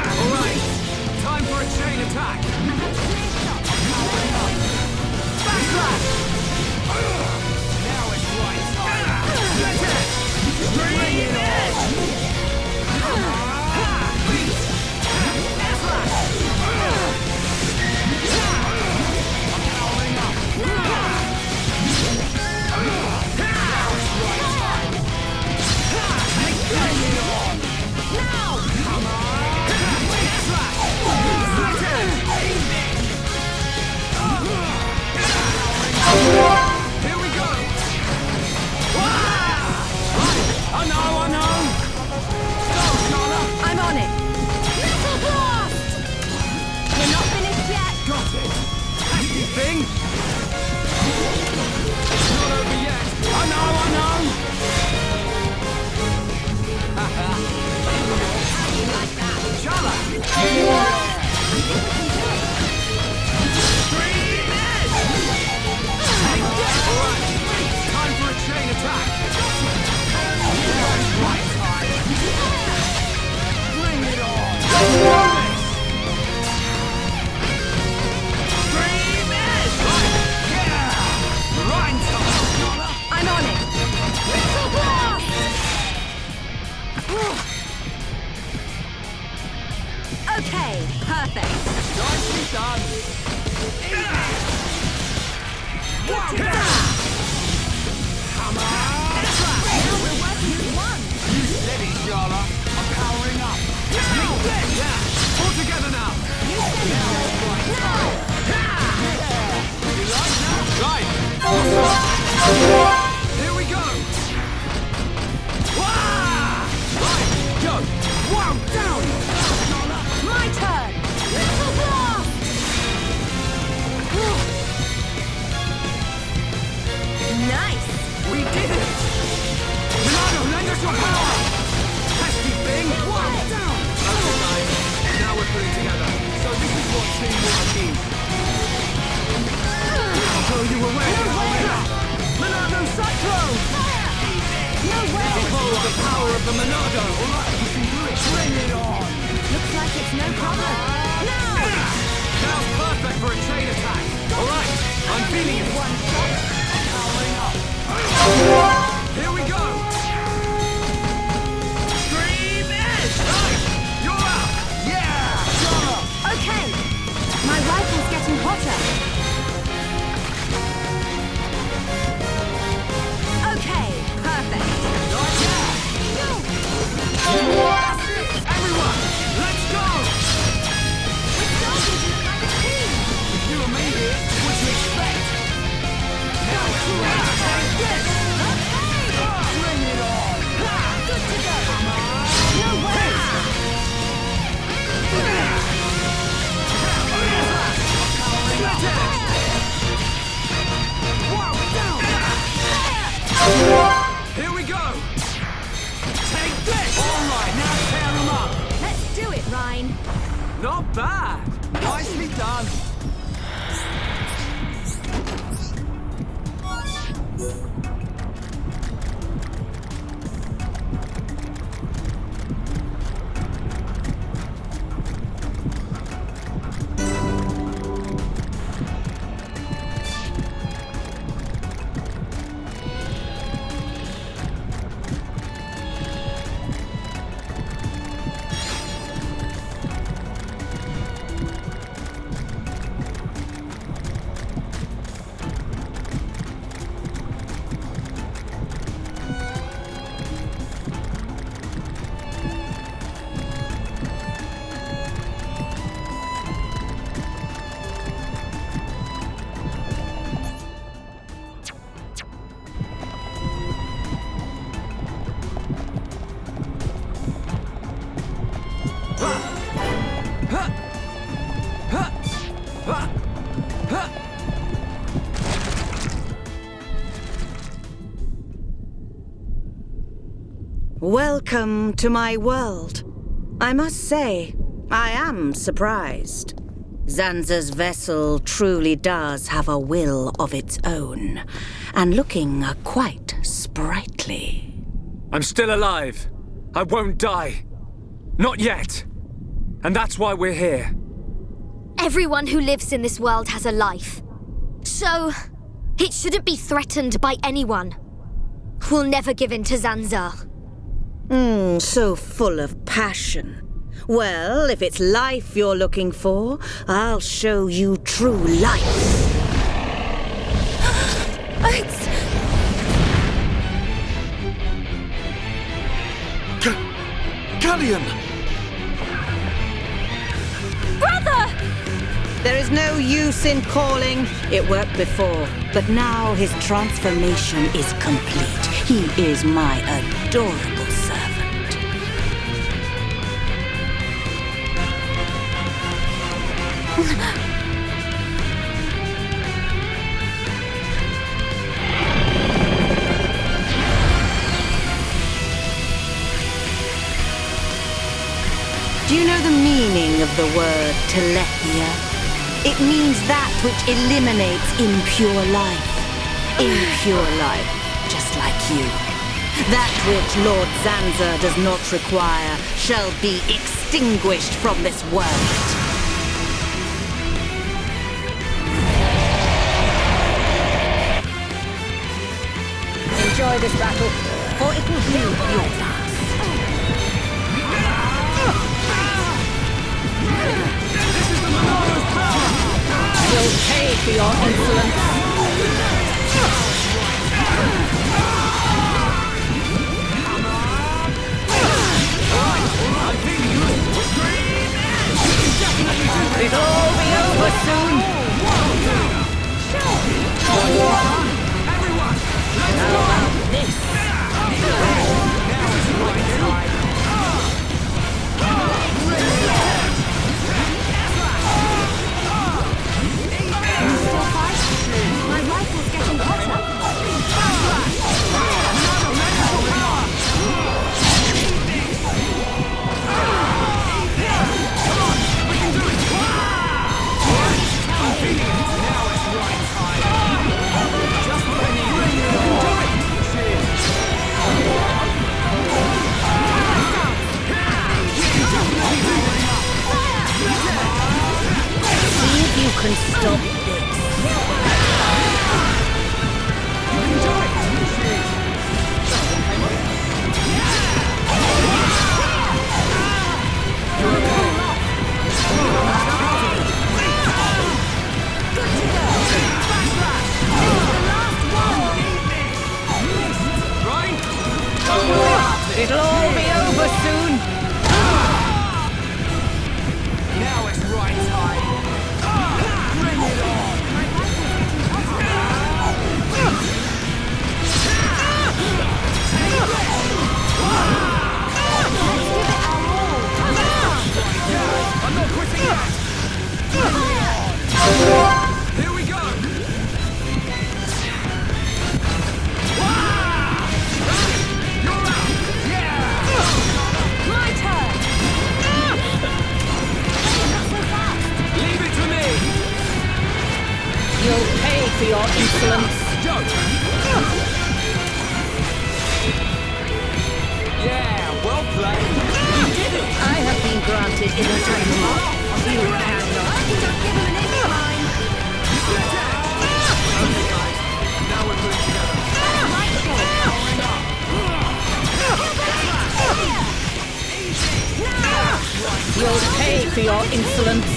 Speaker 11: All right. Time for a chain attack. Backlash! Now it's right time. Split it! Bring it on! Here we go! I know! Go, Nala!
Speaker 6: I'm on it. Little blast! We're not finished yet.
Speaker 11: Got it! Nasty thing! It's not over yet! I know! Chala! Scream it! Alright, time for a chain attack! Right time! Bring it on! Scream it! Yeah! Right time!
Speaker 6: I'm on it. Little blast! Okay, perfect.
Speaker 11: Nicely done! Wow! Come on!
Speaker 6: Now we're working as one.
Speaker 11: You steady, Shala. I'm powering up. Now! Yeah! All together now!
Speaker 6: You steady,
Speaker 11: Now! You like that? Right! Here we go! Wah! Right! Go! Wow! Down!
Speaker 6: My turn. Little blast! Nice.
Speaker 11: We did it! Milano, lend us your power! Pesky thing! Wow! Down! Okay, guys. Now we're putting together. So this is what teamwork is. I'll throw you away! Milano Cyclone!
Speaker 6: No way.
Speaker 11: Behold the power of the Monado! Alright, you can do it! Bring it on!
Speaker 6: Looks like it's no problem. Now.
Speaker 11: Now's perfect for a chain attack! Alright, I'm feeling it!
Speaker 6: One shot.
Speaker 11: Powering up! Here we go! Scream it! Right, you're up! Yeah! Shala!
Speaker 6: Okay. My rifle's getting hotter. Okay, perfect.
Speaker 11: Right, yeah! Everyone, let's go!
Speaker 6: We're starting to look like a team.
Speaker 11: You and me here, what do you expect? Now it's right! Take this!
Speaker 6: mine.
Speaker 10: Not bad. Nicely done.
Speaker 12: Welcome to my world. I must say, I am surprised. Zanza's vessel truly does have a will of its own, and looking quite sprightly.
Speaker 4: I'm still alive. I won't die. Not yet. And that's why we're here.
Speaker 3: Everyone who lives in this world has a life. So, it shouldn't be threatened by anyone. We'll never give in to Zanza.
Speaker 12: So full of passion. Well, if it's life you're looking for, I'll show you true life.
Speaker 7: Callian!
Speaker 3: Brother!
Speaker 12: There is no use in calling. It worked before, but now his transformation is complete. He is my adorable servant. Do you know the meaning of the word telethia? It means that which eliminates impure life. Impure life, just like you. That which Lord Zanza does not require shall be extinguished from this world.
Speaker 6: Enjoy this battle, for it will be your last. You'll pay for your insolence. It'll all be over soon. How about this? My rifle's getting hotter. See if you can stop this. It'll all be over soon. Now it's right time. Bring it on.
Speaker 10: for your insolence.
Speaker 11: Yeah, well played.
Speaker 12: You did it! I have been granted immortality. You cannot.
Speaker 6: Don't give him an inch, mine.
Speaker 11: Okay, guys. Now we're putting together.
Speaker 10: You'll pay for your insolence.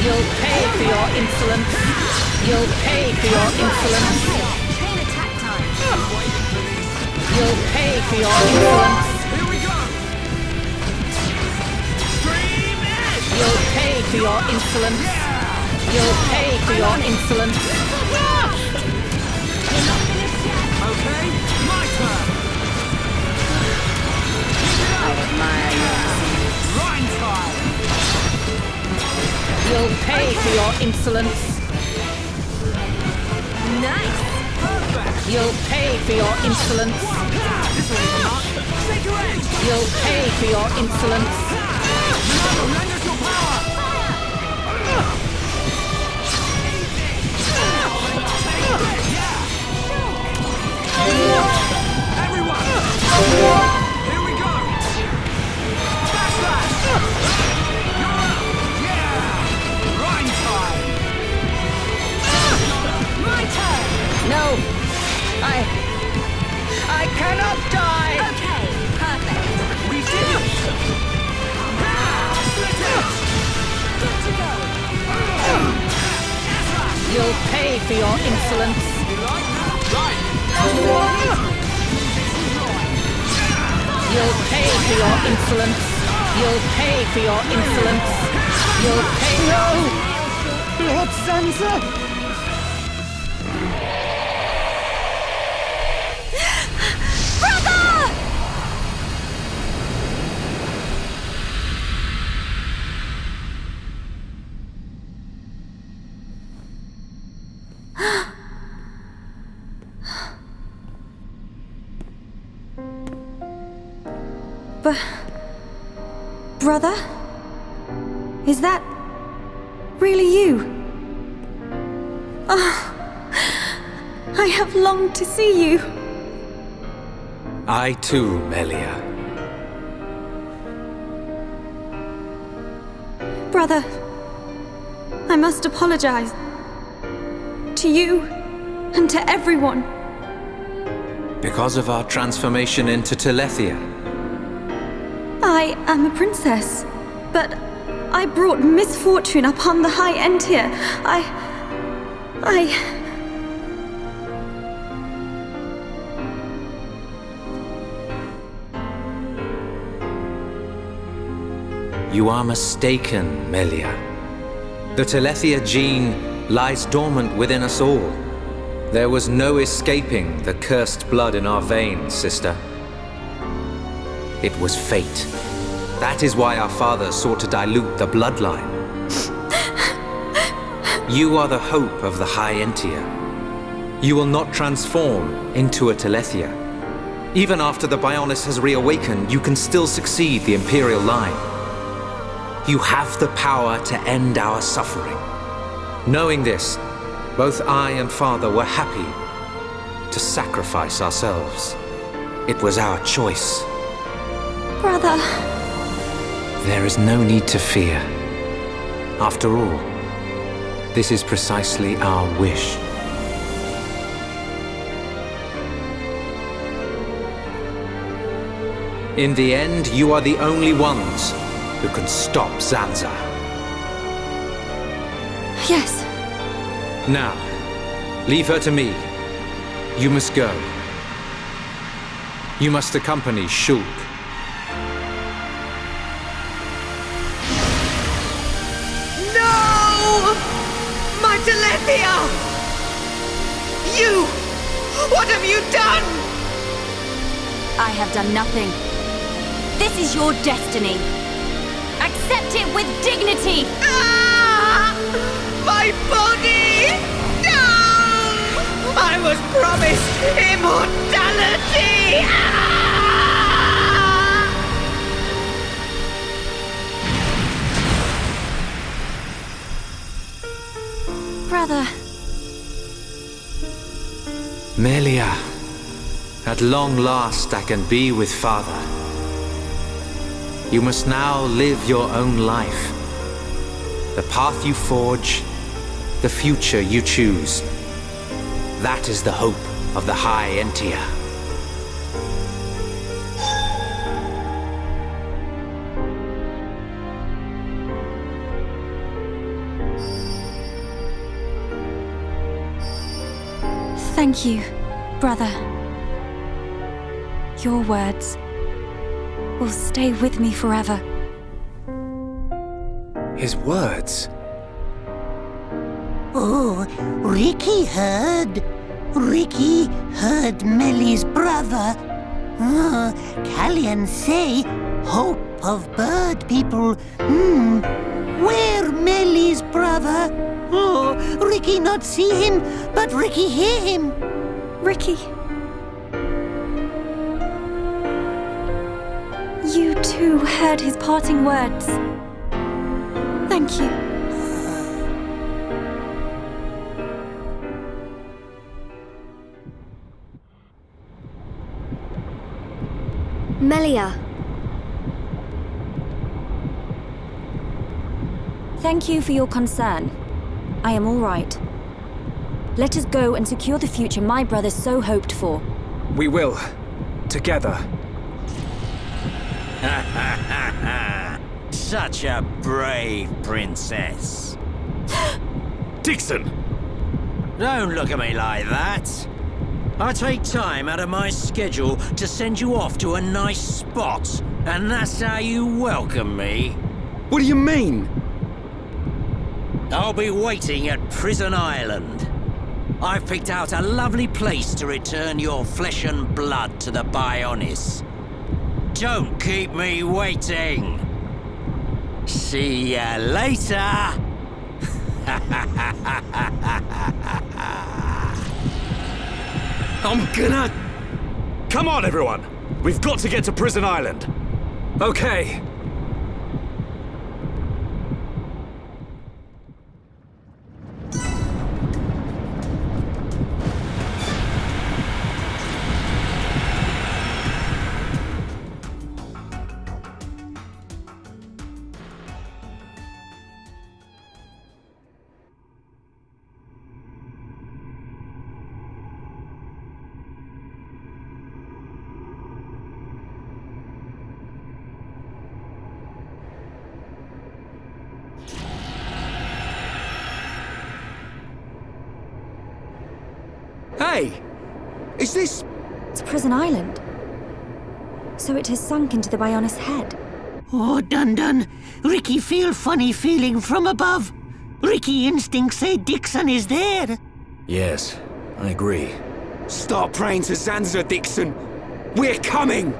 Speaker 10: You'll pay for your insolence. You'll pay for your insolence.
Speaker 6: Chain attack time.
Speaker 10: You'll pay for your insolence.
Speaker 11: Here we go. Stream it.
Speaker 10: You'll pay for your insolence. You'll pay for your insolence.
Speaker 11: Okay, my turn.
Speaker 12: I admire you.
Speaker 11: Rhyme time.
Speaker 10: You'll pay for your insolence.
Speaker 6: Nice.
Speaker 11: Perfect.
Speaker 10: You'll pay for your insolence.
Speaker 11: This will even mark. Shake your edge.
Speaker 10: You'll pay for your insolence.
Speaker 11: No, lend us your power. Everyone. Here we go. Backslash. You're up. Yeah. Rhyme time.
Speaker 6: My turn.
Speaker 10: No! I cannot die!
Speaker 6: Okay, perfect.
Speaker 11: We did it. Split it.
Speaker 6: Good to go.
Speaker 10: You'll pay for your insolence.
Speaker 11: Right.
Speaker 10: You'll pay for your insolence. You'll pay for your insolence. You'll pay. No! Lord Sansa!
Speaker 8: Brother? Is that really you? I have longed to see you.
Speaker 4: I too, Melia.
Speaker 8: Brother, I must apologize. To you and to everyone.
Speaker 4: Because of our transformation into Telethia.
Speaker 8: I am a princess, but I brought misfortune upon the High Entier.
Speaker 4: You are mistaken, Melia. The Telethia gene lies dormant within us all. There was no escaping the cursed blood in our veins, sister. It was fate. That is why our father sought to dilute the bloodline. You are the hope of the High Entier. You will not transform into a Telethia. Even after the Bionis has reawakened, you can still succeed the Imperial line. You have the power to end our suffering. Knowing this, both I and Father were happy to sacrifice ourselves. It was our choice.
Speaker 8: Brother.
Speaker 4: There is no need to fear. After all, this is precisely our wish. In the end, you are the only ones who can stop Zanza.
Speaker 8: Yes.
Speaker 4: Now, leave her to me. You must go. You must accompany Shulk.
Speaker 12: No! My Telethia! You! What have you done?
Speaker 6: I have done nothing. This is your destiny. Accept it with dignity!
Speaker 12: Ah! My body! No! I was promised immortality! Ah!
Speaker 4: Melia, at long last I can be with Father. You must now live your own life. The path you forge, the future you choose. That is the hope of the High Entia.
Speaker 8: Thank you, brother. Your words will stay with me forever.
Speaker 4: His words?
Speaker 16: Oh, Ricky heard. Ricky heard Melly's brother. Oh, Callian say, hope of bird people. Where Melly's brother? Oh, Ricky not see him, but Ricky hear him.
Speaker 8: Ricky. You too heard his parting words. Thank you.
Speaker 5: Melia.
Speaker 8: Thank you for your concern. I am all right. Let us go and secure the future my brother so hoped for.
Speaker 4: We will. Together.
Speaker 2: Such a brave princess.
Speaker 9: Dixon!
Speaker 2: Don't look at me like that. I take time out of my schedule to send you off to a nice spot, and that's how you welcome me.
Speaker 7: What do you mean?
Speaker 2: I'll be waiting at Prison Island. I've picked out a lovely place to return your flesh and blood to the Bionis. Don't keep me waiting. See ya later.
Speaker 9: I'm gonna... Come on, everyone! We've got to get to Prison Island.
Speaker 4: Okay.
Speaker 7: Hey! Is this...
Speaker 8: It's Prison Island. So it has sunk into the Bionis head.
Speaker 16: Oh, Dun. Ricky feel funny feeling from above. Ricky instinct say Dixon is there.
Speaker 9: Yes, I agree.
Speaker 7: Start praying to Zanza, Dixon. We're coming!